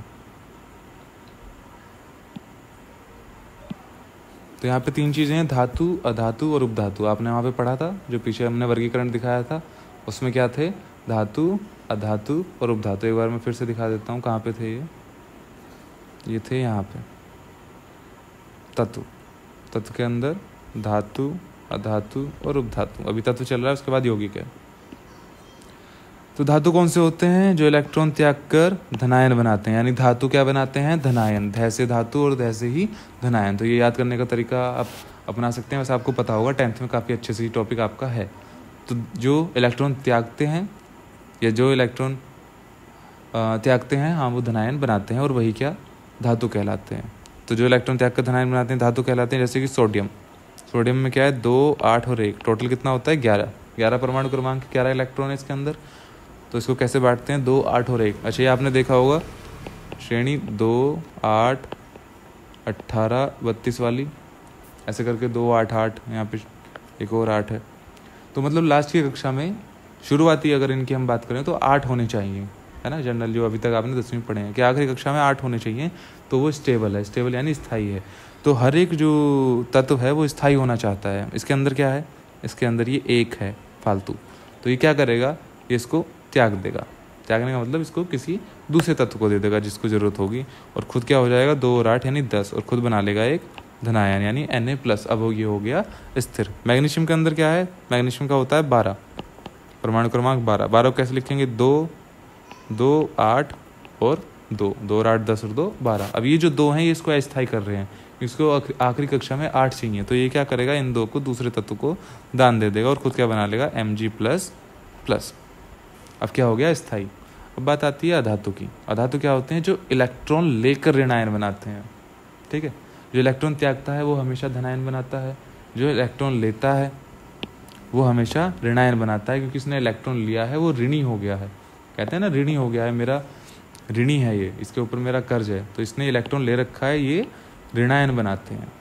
तो यहाँ पे 3 चीज़ें हैं, धातु, अधातु और उपधातु। आपने वहाँ पे पढ़ा था, जो पीछे हमने वर्गीकरण दिखाया था, उसमें क्या थे? धातु, अधातु और उपधातु। एक बार मैं फिर से दिखा देता हूँ, कहाँ पे थे ये थे यहाँ पे। तत्व के अंदर धातु, अधातु और उपधातु। अभी तत्व चल रहा है, उसके बाद यौगिक है। तो धातु कौन से होते हैं? जो इलेक्ट्रॉन त्याग कर धनायन बनाते हैं, यानी धातु क्या बनाते हैं? धनायन। ध से धातु और ध से ही धनायन। तो ये याद करने का तरीका आप अपना सकते हैं, वैसे आपको पता होगा, 10th में काफ़ी अच्छे से टॉपिक आपका है। तो जो इलेक्ट्रॉन त्यागते हैं या जो इलेक्ट्रॉन त्यागते हैं, हाँ, वो धनायन बनाते हैं, और वही क्या? धातु कहलाते हैं। तो जो इलेक्ट्रॉन त्याग कर धनायन बनाते हैं धातु कहलाते हैं। जैसे कि सोडियम में क्या है? 2, 8 और 1, टोटल कितना होता है? 11 परमाणु क्रमांक, 11 इलेक्ट्रॉन है इसके अंदर। तो इसको कैसे बांटते हैं? 2, 8 और 1। अच्छा, ये आपने देखा होगा श्रेणी 2, 8, 18, 32 वाली, ऐसे करके 2, 8, 8, यहाँ पे एक और 8 है। तो मतलब लास्ट की कक्षा में शुरुआती अगर इनकी हम बात करें तो 8 होने चाहिए, है ना? जनरल जो अभी तक आपने 10वीं पढ़े हैं कि आखिरी कक्षा में 8 होने चाहिए, तो वो स्टेबल है। स्टेबल यानी स्थायी है। तो हर एक जो तत्व है वो स्थायी होना चाहता है। इसके अंदर क्या है? इसके अंदर ये 1 है फालतू। तो ये क्या करेगा? ये इसको त्याग देगा। त्यागने का मतलब इसको किसी दूसरे तत्व को दे देगा जिसको ज़रूरत होगी, और खुद क्या हो जाएगा? 2 और 8 यानी 10, और खुद बना लेगा एक धनायन यानी Na+। अब ये हो गया स्थिर। मैग्नीशियम के अंदर क्या है? मैग्नीशियम का होता है 12, परमाणु क्रमांक 12। 12 कैसे लिखेंगे? 2, 2, 8 और 2, 2 और 8 10 और 2 12। अब ये जो 2 हैं ये इसको अस्थायी कर रहे हैं, इसको आखिरी कक्षा में 8 चाहिए। तो ये क्या करेगा? इन 2 को दूसरे तत्व को दान दे देगा और खुद क्या बना लेगा? Mg++। अब क्या हो गया? स्थायी। अब बात आती है अधातु की। अधातु क्या होते हैं? जो इलेक्ट्रॉन लेकर ऋणायन बनाते हैं। ठीक है, जो इलेक्ट्रॉन त्यागता है वो हमेशा धनायन बनाता है, जो इलेक्ट्रॉन लेता है वो हमेशा ऋणायन बनाता है, क्योंकि इसने इलेक्ट्रॉन लिया है वो ऋणी हो गया है। कहते हैं ना, ऋणी हो गया है, मेरा ऋणी है ये, इसके ऊपर मेरा कर्ज है, तो इसने इलेक्ट्रॉन ले रखा है, ये ऋणायन बनाते हैं।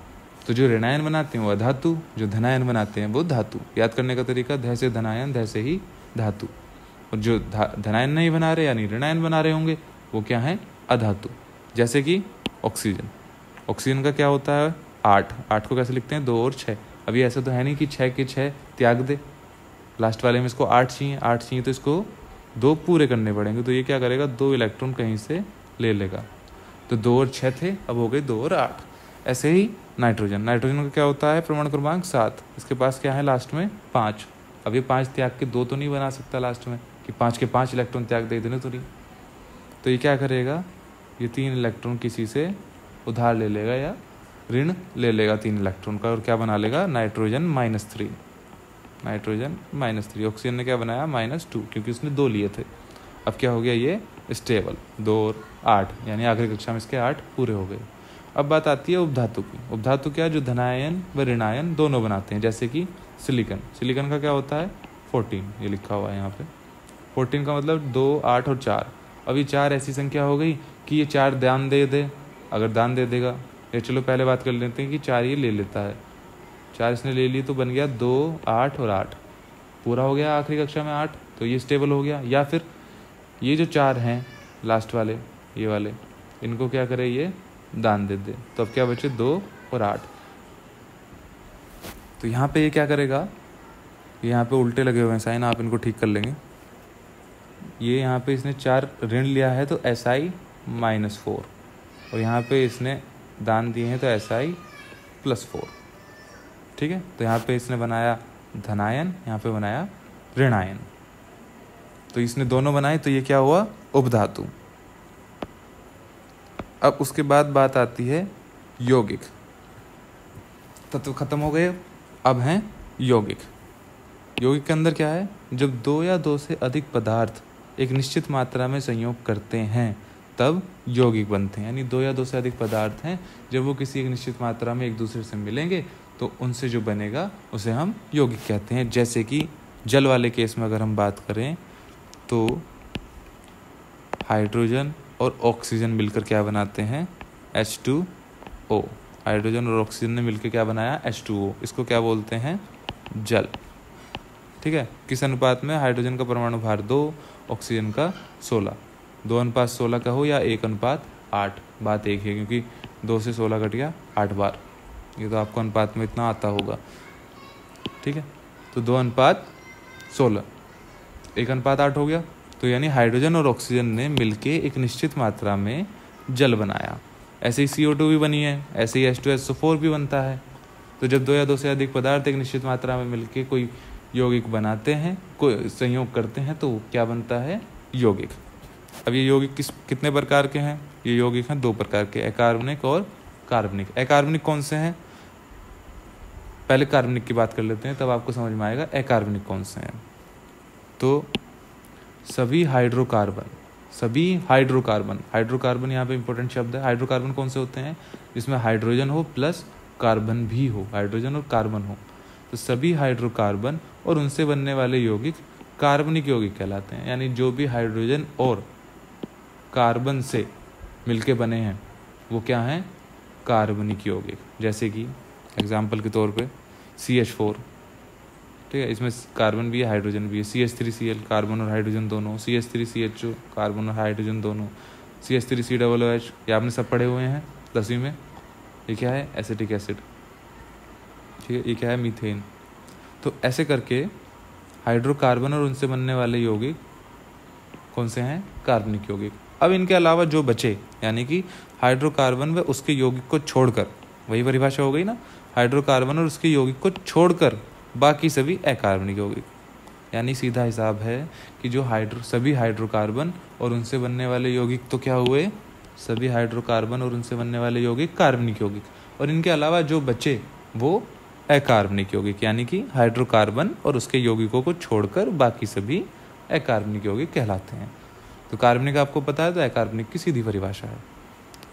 तो जो ऋणायन बनाते हैं वो अधातु, जो धनायन बनाते हैं वो धातु। याद करने का तरीका, ध से धनायन, ध से ही धातु। और जो धनायन नहीं बना रहे यानी ऋणायन बना रहे होंगे वो क्या है? अधातु। जैसे कि ऑक्सीजन का क्या होता है? 8 को कैसे लिखते हैं? 2 और 6। अभी ऐसा तो है नहीं कि 6 के 6 त्याग दे, लास्ट वाले में इसको 8 चाहिए तो इसको 2 पूरे करने पड़ेंगे। तो ये क्या करेगा? 2 इलेक्ट्रॉन कहीं से ले लेगा। तो 2 और 6 थे, अब हो गए 2 और 8। ऐसे ही नाइट्रोजन का क्या होता है? परमाणु क्रमांक 7। इसके पास क्या है लास्ट में? 5। अब ये 5 त्याग के 2 तो नहीं बना सकता लास्ट में, कि 5 के 5 इलेक्ट्रॉन त्याग दे देने तो नहीं। तो ये क्या करेगा? ये 3 इलेक्ट्रॉन किसी से उधार ले लेगा या ऋण ले लेगा 3 इलेक्ट्रॉन का, और क्या बना लेगा? नाइट्रोजन -3। ऑक्सीजन ने क्या बनाया? -2, क्योंकि उसने 2 लिए थे। अब क्या हो गया? ये स्टेबल। 2 और 8 यानी आखिरी कक्षा में इसके 8 पूरे हो गए। अब बात आती है उपधातु की। उपधातु क्या? जो धनायन व ऋणायन दोनों बनाते हैं। जैसे कि सिलिकॉन का क्या होता है? 14, ये लिखा हुआ है यहाँ पे। 14 का मतलब 2, 8 और 4। अब ये 4 ऐसी संख्या हो गई कि ये 4 दान दे दे। अगर दान दे देगा, ये चलो पहले बात कर लेते हैं कि 4 ये ले लेता है। 4 इसने ले ली तो बन गया 2, 8 और 8, पूरा हो गया आखिरी कक्षा में 8। तो ये स्टेबल हो गया। या फिर ये जो 4 हैं लास्ट वाले, ये वाले, इनको क्या करे? ये दान दे दे। तो अब क्या बचे? 2 और 8। तो यहाँ पे ये क्या करेगा? ये यहाँ पे उल्टे लगे हुए हैं साइन, आप इनको ठीक कर लेंगे। ये यहाँ पे इसने 4 ऋण लिया है तो Si-4, और यहाँ पे इसने दान दिए हैं तो Si+4। ठीक है, तो यहाँ पे इसने बनाया धनायन, यहाँ पे बनाया ऋणायन। तो इसने दोनों बनाए, तो ये क्या हुआ? उपधातु। अब उसके बाद बात आती है यौगिक। तत्व खत्म हो गए, अब हैं यौगिक। यौगिक के अंदर क्या है? जब 2 या 2 से अधिक पदार्थ एक निश्चित मात्रा में संयोग करते हैं तब यौगिक बनते हैं। यानी 2 या 2 से अधिक पदार्थ हैं, जब वो किसी एक निश्चित मात्रा में एक दूसरे से मिलेंगे तो उनसे जो बनेगा उसे हम यौगिक कहते हैं। जैसे कि जल वाले केस में अगर हम बात करें तो हाइड्रोजन और ऑक्सीजन मिलकर क्या बनाते हैं? H2O। हाइड्रोजन और ऑक्सीजन ने मिलकर क्या बनाया? H2O। इसको क्या बोलते हैं? जल। ठीक है। किस अनुपात में? हाइड्रोजन का परमाणु भार 2, ऑक्सीजन का 16। 2:16 का हो या 1:8, बात एक है, क्योंकि 2 से 16 कट गया 8 बार। ये तो आपको अनुपात में इतना आता होगा। ठीक है, तो 2:16, 1:8 हो गया। तो यानी हाइड्रोजन और ऑक्सीजन ने मिलके एक निश्चित मात्रा में जल बनाया। ऐसे ही CO2 भी बनी है, ऐसे ही H2SO4 भी बनता है। तो जब 2 या 2 से अधिक पदार्थ एक निश्चित मात्रा में मिलके कोई यौगिक बनाते हैं, कोई संयोग करते हैं, तो क्या बनता है? यौगिक। अब ये यौगिक कितने प्रकार के हैं? ये यौगिक हैं 2 प्रकार के, अकार्बनिक और कार्बनिक। अकार्बनिक कौन से हैं? पहले कार्बनिक की बात कर लेते हैं, तब आपको समझ में आएगा अकार्बनिक कौन से हैं। तो सभी हाइड्रोकार्बन, हाइड्रोकार्बन यहाँ पे इंपॉर्टेंट शब्द है। हाइड्रोकार्बन कौन से होते हैं? जिसमें हाइड्रोजन हो प्लस कार्बन भी हो, हाइड्रोजन और कार्बन हो। तो सभी हाइड्रोकार्बन और उनसे बनने वाले यौगिक कार्बनिक यौगिक कहलाते हैं। यानी जो भी हाइड्रोजन और कार्बन से मिलके बने हैं वो क्या हैं? कार्बनिक यौगिक। जैसे कि एग्जाम्पल के तौर पे CH4, ठीक है, इसमें कार्बन भी है, हाइड्रोजन भी है। CH3Cl, कार्बन और हाइड्रोजन दोनों। CH3CHO, कार्बन और हाइड्रोजन दोनों। CH3COOH, ये आपने सब पढ़े हुए हैं 10वीं में। ये क्या है? Acetic acid. ठीक है, ये क्या है? मीथेन। तो ऐसे करके हाइड्रोकार्बन और उनसे बनने वाले यौगिक कौन से हैं? कार्बनिक यौगिक। अब इनके अलावा जो बचे, यानी कि हाइड्रोकार्बन व उसके यौगिक को छोड़कर, वही परिभाषा हो गई ना, हाइड्रोकार्बन और उसके यौगिक को छोड़कर बाकी सभी अकार्बनिक यौगिक। यानी सीधा हिसाब है कि जो सभी हाइड्रोकार्बन और उनसे बनने वाले यौगिक तो क्या हुए? सभी हाइड्रोकार्बन और उनसे बनने वाले यौगिक कार्बनिक यौगिक, और इनके अलावा जो बचे वो अकार्बनिक यौगिक, यानी कि हाइड्रोकार्बन और उसके यौगिकों को छोड़कर बाकी सभी अकार्बनिक यौगिक कहलाते हैं। तो कार्बनिक आपको पता है, तो अकार्बनिक की सीधी परिभाषा है।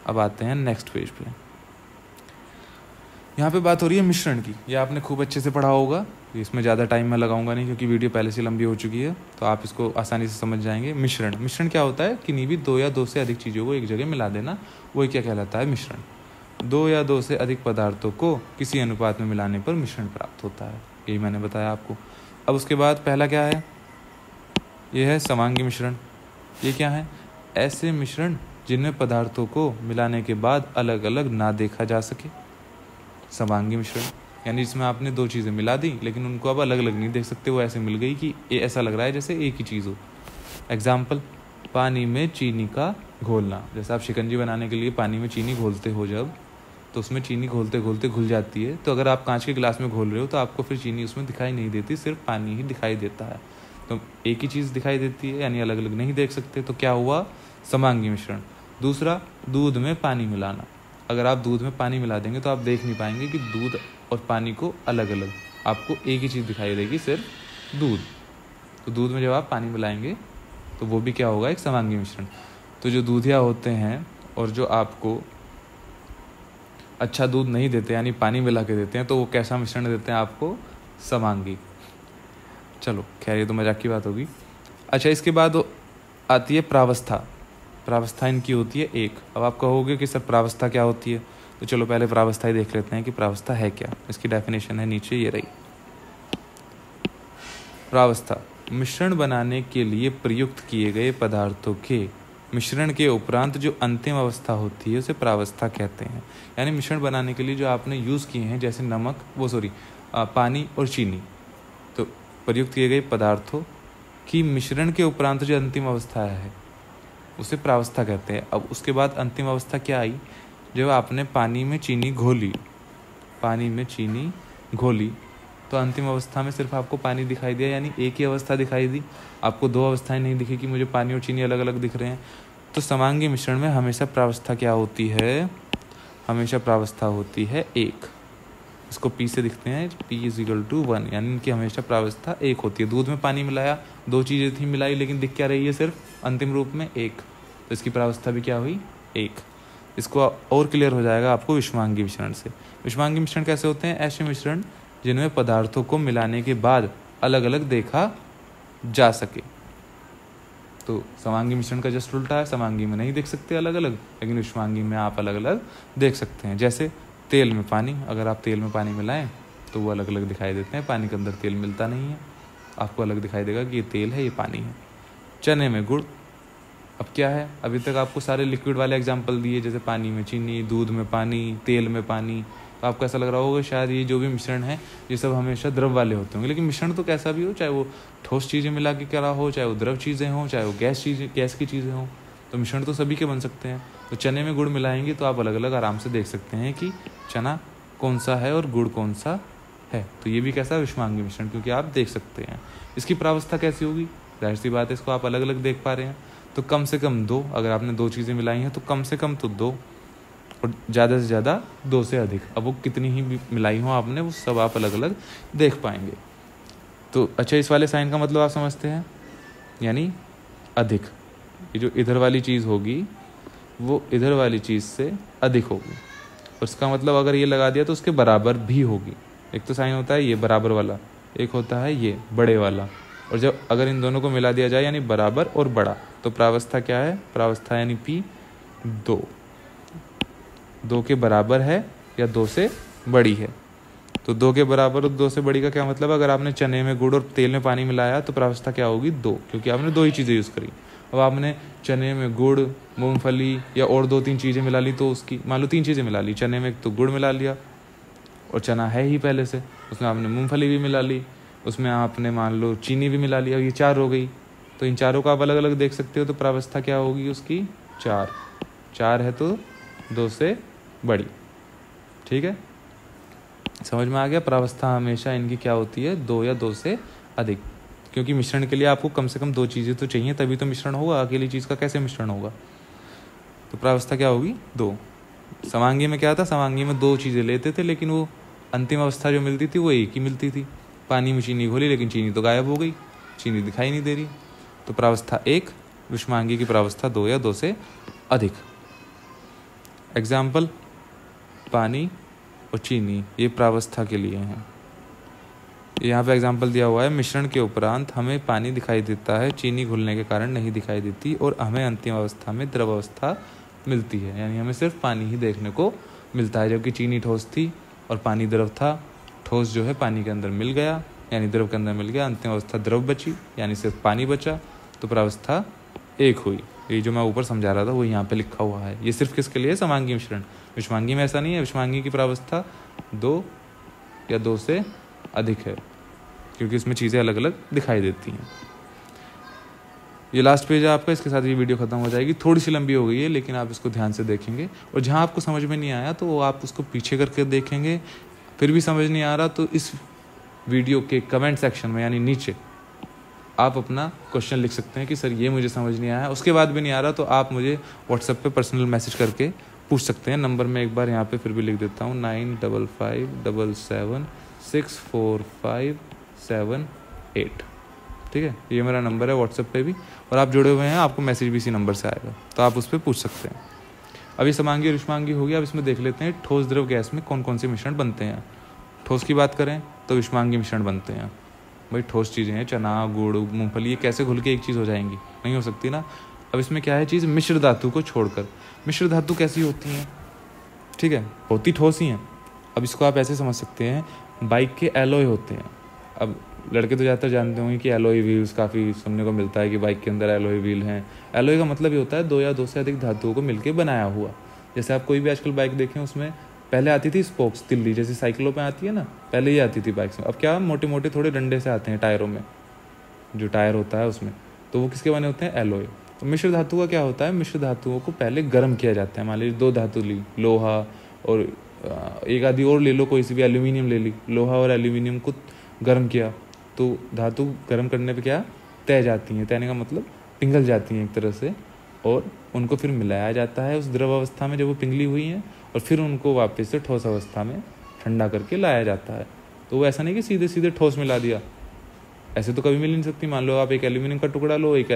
अब आते हैं नेक्स्ट पेज पे। यहाँ पे बात हो रही है मिश्रण की। ये आपने खूब अच्छे से पढ़ा होगा, इसमें ज़्यादा टाइम मैं लगाऊंगा नहीं, क्योंकि वीडियो पहले से लंबी हो चुकी है, तो आप इसको आसानी से समझ जाएंगे। मिश्रण क्या होता है? किन्हीं भी 2 या 2 से अधिक चीज़ों को एक जगह मिला देना, वही क्या कहलाता है? मिश्रण। 2 या 2 से अधिक पदार्थों को किसी अनुपात में मिलाने पर मिश्रण प्राप्त होता है। यही मैंने बताया आपको। अब उसके बाद पहला क्या है? ये है समांगी मिश्रण। ये क्या है? ऐसे मिश्रण जिनमें पदार्थों को मिलाने के बाद अलग अलग ना देखा जा सके। समांगी मिश्रण यानी जिसमें आपने 2 चीज़ें मिला दी लेकिन उनको अब अलग अलग नहीं देख सकते, वो ऐसे मिल गई कि ये ऐसा लग रहा है जैसे एक ही चीज़ हो। एग्जाम्पल, पानी में चीनी का घोलना। जैसे आप शिकंजी बनाने के लिए पानी में चीनी घोलते हो जब, तो उसमें चीनी घोलते घोलते घुल जाती है। तो अगर आप कांच के गिलास में घोल रहे हो तो आपको फिर चीनी उसमें दिखाई नहीं देती, सिर्फ पानी ही दिखाई देता है। तो एक ही चीज़ दिखाई देती है, यानी अलग अलग नहीं देख सकते। तो क्या हुआ? समांगी मिश्रण। दूसरा, दूध में पानी मिलाना। अगर आप दूध में पानी मिला देंगे तो आप देख नहीं पाएंगे कि दूध और पानी को अलग अलग, आपको एक ही चीज़ दिखाई देगी, सिर्फ दूध। तो दूध में जब आप पानी मिलाएंगे तो वो भी क्या होगा? एक समांगी मिश्रण। तो जो दूधिया होते हैं और जो आपको अच्छा दूध नहीं देते यानी पानी मिला के देते हैं, तो वो कैसा मिश्रण देते हैं आपको? समांगी। चलो खैर, ये तो मजाक की बात होगी। अच्छा, इसके बाद आती है प्रावस्था। प्रावस्था इनकी होती है 1। अब आप कहोगे कि सर प्रावस्था क्या होती है, तो चलो पहले प्रावस्था ही देख लेते हैं कि प्रावस्था है क्या। इसकी डेफिनेशन है नीचे, ये रही। प्रावस्था मिश्रण बनाने के लिए प्रयुक्त किए गए पदार्थों के मिश्रण के उपरांत जो अंतिम अवस्था होती है उसे प्रावस्था कहते हैं। यानी मिश्रण बनाने के लिए जो आपने यूज़ किए हैं, जैसे पानी और चीनी, तो प्रयुक्त किए गए पदार्थों की मिश्रण के उपरांत जो अंतिम अवस्था है उसे प्रावस्था कहते हैं। अब उसके बाद अंतिम अवस्था क्या आई? जब आपने पानी में चीनी घोली तो अंतिम अवस्था में सिर्फ आपको पानी दिखाई दिया, यानी एक ही अवस्था दिखाई दी, आपको 2 अवस्थाएं नहीं दिखी कि मुझे पानी और चीनी अलग अलग दिख रहे हैं। तो समांगी मिश्रण में हमेशा प्रावस्था क्या होती है? हमेशा प्रावस्था होती है 1। इसको P से दिखते हैं, P = 1, यानी इनकी हमेशा प्रावस्था 1 होती है। दूध में पानी मिलाया, 2 चीज़ें थी मिलाई, लेकिन दिख क्या रही है? सिर्फ अंतिम रूप में 1। तो इसकी प्रावस्था भी क्या हुई? 1। इसको और क्लियर हो जाएगा आपको विषमांगी मिश्रण से। विषमांगी मिश्रण कैसे होते हैं? ऐसे मिश्रण जिनमें पदार्थों को मिलाने के बाद अलग अलग देखा जा सके। तो समांगी मिश्रण का जस्ट उल्टा है, समांगी में नहीं देख सकते अलग अलग, लेकिन विषमांगी में आप अलग अलग देख सकते हैं। जैसे तेल में पानी, अगर आप तेल में पानी मिलाएं तो वो अलग अलग दिखाई देते हैं। पानी के अंदर तेल मिलता नहीं है, आपको अलग दिखाई देगा कि ये तेल है, ये पानी है। चने में गुड़, अब क्या है? अभी तक आपको सारे लिक्विड वाले एग्जाम्पल दिए, जैसे पानी में चीनी, दूध में पानी, तेल में पानी। तो आपको ऐसा लग रहा होगा शायद ये जो भी मिश्रण है ये सब हमेशा द्रव वाले होते होंगे, लेकिन मिश्रण तो कैसा भी हो, चाहे वो ठोस चीज़ें मिला के करा हो, चाहे वो द्रव चीज़ें हों, चाहे वो गैस की चीज़ें हों, तो मिश्रण तो सभी के बन सकते हैं। तो चने में गुड़ मिलाएंगे तो आप अलग अलग आराम से देख सकते हैं कि चना कौन सा है और गुड़ कौन सा है। तो ये भी कैसा? विषमांगी मिश्रण, क्योंकि आप देख सकते हैं। इसकी प्रावस्था कैसी होगी? जाहिर सी बात है, इसको आप अलग अलग देख पा रहे हैं, तो कम से कम 2। अगर आपने 2 चीज़ें मिलाई हैं तो कम से कम तो 2, और ज़्यादा से ज़्यादा 2 से अधिक। अब वो कितनी ही मिलाई हो आपने, वो सब आप अलग अलग देख पाएंगे। तो अच्छा, इस वाले साइन का मतलब आप समझते हैं, यानी अधिक। ये जो इधर वाली चीज़ होगी वो इधर वाली चीज़ से अधिक होगी। उसका मतलब अगर ये लगा दिया तो उसके बराबर भी होगी। एक तो साइन होता है ये बराबर वाला, एक होता है ये बड़े वाला, और जब अगर इन दोनों को मिला दिया जाए यानी बराबर और बड़ा, तो प्रावस्था क्या है? प्रावस्था यानी P 2 के बराबर है या 2 से बड़ी है। तो 2 के बराबर और 2 से बड़ी का क्या मतलब? अगर आपने चने में गुड़ और तेल में पानी मिलाया तो प्रावस्था क्या होगी? 2, क्योंकि आपने 2 ही चीज़ें यूज़ करी। अब आपने चने में गुड़, मूंगफली या और 2-3 चीज़ें मिला ली, तो उसकी मान लो 3 चीज़ें मिला ली। चने में एक तो गुड़ मिला लिया और चना है ही पहले से, उसमें आपने मूंगफली भी मिला ली, उसमें आपने मान लो चीनी भी मिला लिया, ये 4 हो गई। तो इन चारों को आप अलग अलग देख सकते हो, तो प्रावस्था क्या होगी उसकी? 4 है तो 2 से बड़ी। ठीक है, समझ में आ गया? प्रावस्था हमेशा इनकी क्या होती है? 2 या 2 से अधिक, क्योंकि मिश्रण के लिए आपको कम से कम 2 चीज़ें तो चाहिए, तभी तो मिश्रण होगा। अकेली चीज़ का कैसे मिश्रण होगा? तो प्रावस्था क्या होगी? 2। समांगी में क्या था? समांगी में 2 चीज़ें लेते थे, लेकिन वो अंतिम अवस्था जो मिलती थी वो एक ही मिलती थी। पानी में चीनी घोली, लेकिन चीनी तो गायब हो गई, चीनी दिखाई नहीं दे रही। तो प्रावस्था 1, विषमांगी की प्रावस्था 2 या 2 से अधिक। एग्जाम्पल, पानी और चीनी, ये प्रावस्था के लिए हैं। यहाँ पे एग्जाम्पल दिया हुआ है, मिश्रण के उपरांत हमें पानी दिखाई देता है, चीनी घुलने के कारण नहीं दिखाई देती, और हमें अंतिम अवस्था में द्रव अवस्था मिलती है, यानी हमें सिर्फ पानी ही देखने को मिलता है। जबकि चीनी ठोस थी और पानी द्रव था। ठोस जो है पानी के अंदर मिल गया, यानी द्रव के अंदर मिल गया, अंतिम अवस्था द्रव बची, यानी सिर्फ पानी बचा, तो प्रावस्था 1 हुई। ये जो मैं ऊपर समझा रहा था वो यहाँ पे लिखा हुआ है। ये सिर्फ किसके लिए? समांगी मिश्रण। विषमांगी में ऐसा नहीं है। विषमांगी की प्रावस्था 2 या 2 से अधिक है, क्योंकि इसमें चीज़ें अलग अलग दिखाई देती हैं। ये लास्ट पेज है आपका, इसके साथ ये वीडियो खत्म हो जाएगी। थोड़ी सी लंबी हो गई है, लेकिन आप इसको ध्यान से देखेंगे, और जहाँ आपको समझ में नहीं आया तो आप उसको पीछे करके देखेंगे। फिर भी समझ नहीं आ रहा तो इस वीडियो के कमेंट सेक्शन में यानी नीचे आप अपना क्वेश्चन लिख सकते हैं कि सर ये मुझे समझ नहीं आया। उसके बाद भी नहीं आ रहा तो आप मुझे व्हाट्सएप पे पर्सनल मैसेज करके पूछ सकते हैं। नंबर मैं एक बार यहाँ पे फिर भी लिख देता हूँ, 9555776578। ठीक है, ये मेरा नंबर है व्हाट्सएप पे भी, और आप जुड़े हुए हैं, आपको मैसेज भी इसी नंबर से आएगा, तो आप उस पर पूछ सकते हैं। अभी समांगी और विषमांगी हो गया। अब इसमें देख लेते हैं ठोस द्रव गैस में कौन कौन से मिश्रण बनते हैं। ठोस की बात करें तो विषमांगी मिश्रण बनते हैं। भाई ठोस चीज़ें हैं, चना, गुड़, मूंगफली, ये कैसे घुल के एक चीज़ हो जाएंगी? नहीं हो सकती ना। अब इसमें क्या है चीज़? मिश्र धातु को छोड़कर। मिश्र धातु कैसी होती हैं? ठीक है, होती ठोस ही हैं। अब इसको आप ऐसे समझ सकते हैं, बाइक के एलॉय होते हैं। अब लड़के तो ज़्यादातर जानते होंगे कि एलॉय व्हील्स काफ़ी सुनने को मिलता है कि बाइक के अंदर एलॉय व्हील हैं। एलॉय का मतलब ये होता है 2 या 2 से अधिक धातुओं को मिलकर बनाया हुआ। जैसे आप कोई भी आजकल बाइक देखें, उसमें पहले आती थी स्पोक्स, तिल्ली, जैसे साइकिलों पे आती है ना, पहले ये आती थी बाइक्स में। अब क्या मोटे मोटे थोड़े डंडे से आते हैं टायरों में, जो टायर होता है उसमें, तो वो किसके बने होते हैं? एलॉय। तो मिश्र धातु का क्या होता है? मिश्र धातुओं को पहले गर्म किया जाता है। मान लीजिए 2 धातु ली, लोहा और एक आदि और ले लो, कोई सी भी, एल्यूमिनियम ले ली। लोहा और एल्यूमिनियम को गर्म किया तो धातु गर्म करने पे क्या तय जाती हैं। तैने का मतलब पिघल जाती हैं एक तरह से, और उनको फिर मिलाया जाता है उस द्रव अवस्था में जब वो पिघली हुई हैं, और फिर उनको वापस से ठोस अवस्था में ठंडा करके लाया जाता है। तो वो ऐसा नहीं कि सीधे सीधे ठोस मिला दिया, ऐसे तो कभी मिल नहीं सकती। मान लो आप एक एल्यूमिनियम का टुकड़ा लो, एक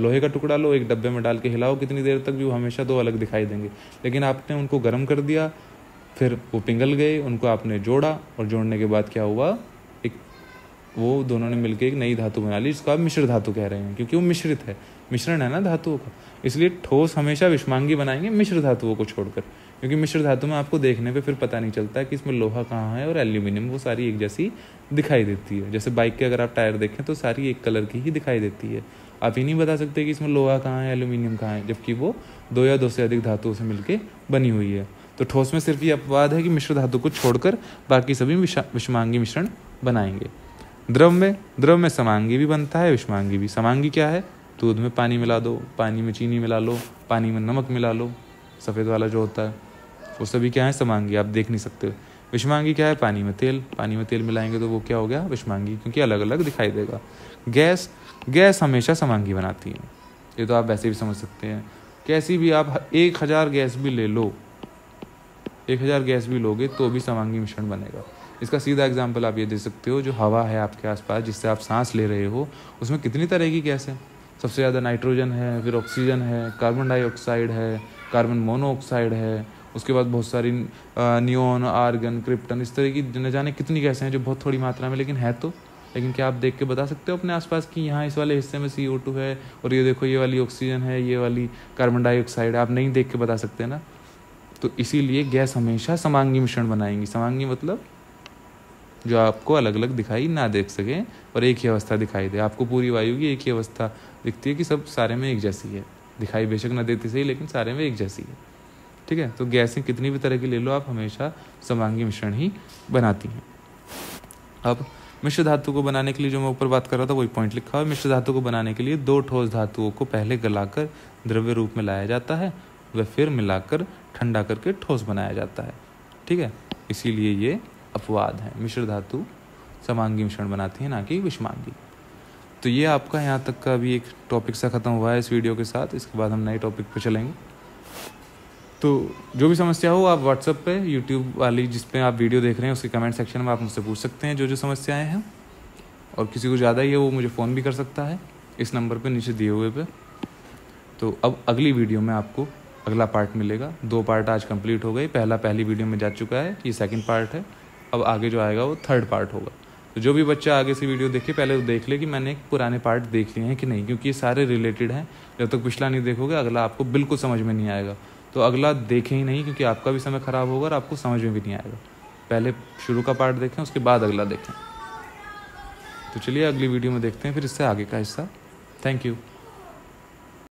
लोहे का टुकड़ा लो, एक डब्बे में डाल के हिलाओ कितनी देर तक भी, वो हमेशा दो अलग दिखाई देंगे। लेकिन आपने उनको गर्म कर दिया, फिर वो पिघल गए, उनको आपने जोड़ा, और जोड़ने के बाद क्या हुआ, एक वो दोनों ने मिलकर एक नई धातु बना ली, जिसको आप मिश्र धातु कह रहे हैं, क्योंकि वो मिश्रित है, मिश्रण है ना धातुओं का। इसलिए ठोस हमेशा विषमांगी बनाएंगे मिश्र धातुओं को छोड़कर, क्योंकि मिश्र धातु में आपको देखने पे फिर पता नहीं चलता है कि इसमें लोहा कहाँ है और एल्यूमिनियम, वो सारी एक जैसी दिखाई देती है। जैसे बाइक के अगर आप टायर देखें तो सारी एक कलर की ही दिखाई देती है। आप ये नहीं बता सकते कि इसमें लोहा कहाँ है, एल्यूमिनियम कहाँ है, जबकि वो दो या दो से अधिक धातुओं से मिलकर बनी हुई है। तो ठोस में सिर्फ ये अपवाद है कि मिश्र धातु को छोड़कर बाकी सभी विषमांगी मिश्रण बनाएंगे। द्रव में समांगी भी बनता है, विषमांगी भी। समांगी क्या है, दूध में पानी मिला दो, पानी में चीनी मिला लो, पानी में नमक मिला लो, सफ़ेद वाला जो होता है वो सभी क्या है, समांगी, आप देख नहीं सकते। विषमांगी क्या है, पानी में तेल मिलाएंगे तो वो क्या हो गया, विषमांगी, क्योंकि अलग अलग दिखाई देगा। गैस हमेशा समांगी बनाती है, ये तो आप वैसे भी समझ सकते हैं। कैसी भी आप 1000 गैस भी ले लो, 1000 गैस भी लोगे तो भी समांगी मिश्रण बनेगा। इसका सीधा एग्जाम्पल आप ये दे सकते हो, जो हवा है आपके आसपास जिससे आप सांस ले रहे हो, उसमें कितनी तरह की गैस है। सबसे ज़्यादा नाइट्रोजन है, फिर ऑक्सीजन है, कार्बन डाइऑक्साइड है, कार्बन मोनोऑक्साइड है, उसके बाद बहुत सारी नियोन, आर्गन, क्रिप्टन, इस तरह की न जाने कितनी गैसें हैं जो बहुत थोड़ी मात्रा में लेकिन है तो। लेकिन क्या आप देख के बता सकते हो अपने आसपास कि यहाँ इस वाले हिस्से में CO2 है और ये देखो ये वाली ऑक्सीजन है, ये वाली कार्बन डाइऑक्साइड है, आप नहीं देख के बता सकते ना। तो इसीलिए गैस हमेशा समांगी मिश्रण बनाएंगी। समांगी मतलब जो आपको अलग अलग दिखाई ना देख सके और एक ही अवस्था दिखाई दे। आपको पूरी वायु की एक ही अवस्था दिखती है कि सब सारे में एक जैसी है, दिखाई बेशक ना देती सही लेकिन सारे में एक जैसी है। ठीक है, तो गैसें कितनी भी तरह की ले लो, आप हमेशा समांगी मिश्रण ही बनाती हैं। अब मिश्र धातु को बनाने के लिए जो मैं ऊपर बात कर रहा था वही पॉइंट लिखा है। मिश्र धातु को बनाने के लिए दो ठोस धातुओं को पहले गलाकर द्रव्य रूप में लाया जाता है, वह फिर मिलाकर ठंडा करके ठोस बनाया जाता है। ठीक है, इसीलिए ये अपवाद है, मिश्र धातु समांगी मिश्रण बनाती है, ना कि विषमांगी। तो ये आपका यहाँ तक का भी एक टॉपिक सा खत्म हुआ है इस वीडियो के साथ। इसके बाद हम नए टॉपिक पर चलेंगे। तो जो भी समस्या हो आप व्हाट्सएप पे, यूट्यूब वाली जिस पे आप वीडियो देख रहे हैं उसके कमेंट सेक्शन में आप मुझसे पूछ सकते हैं जो समस्याएं हैं। और किसी को ज़्यादा ही है वो मुझे फ़ोन भी कर सकता है इस नंबर पे नीचे दिए हुए पे। तो अब अगली वीडियो में आपको अगला पार्ट मिलेगा। 2 पार्ट आज कंप्लीट हो गए, पहली वीडियो में जा चुका है, ये सेकंड पार्ट है। अब आगे जो आएगा वो 3rd पार्ट होगा। तो जो भी बच्चा आगे से वीडियो देखे पहले वो देख ले कि मैंने पुराने पार्ट देख लिए हैं कि नहीं, क्योंकि ये सारे रिलेटेड हैं। जब तक पिछला नहीं देखोगे अगला आपको बिल्कुल समझ में नहीं आएगा। तो अगला देखें ही नहीं, क्योंकि आपका भी समय ख़राब होगा और आपको समझ में भी नहीं आएगा। पहले शुरू का पार्ट देखें, उसके बाद अगला देखें। तो चलिए अगली वीडियो में देखते हैं फिर इससे आगे का हिस्सा। Thank you.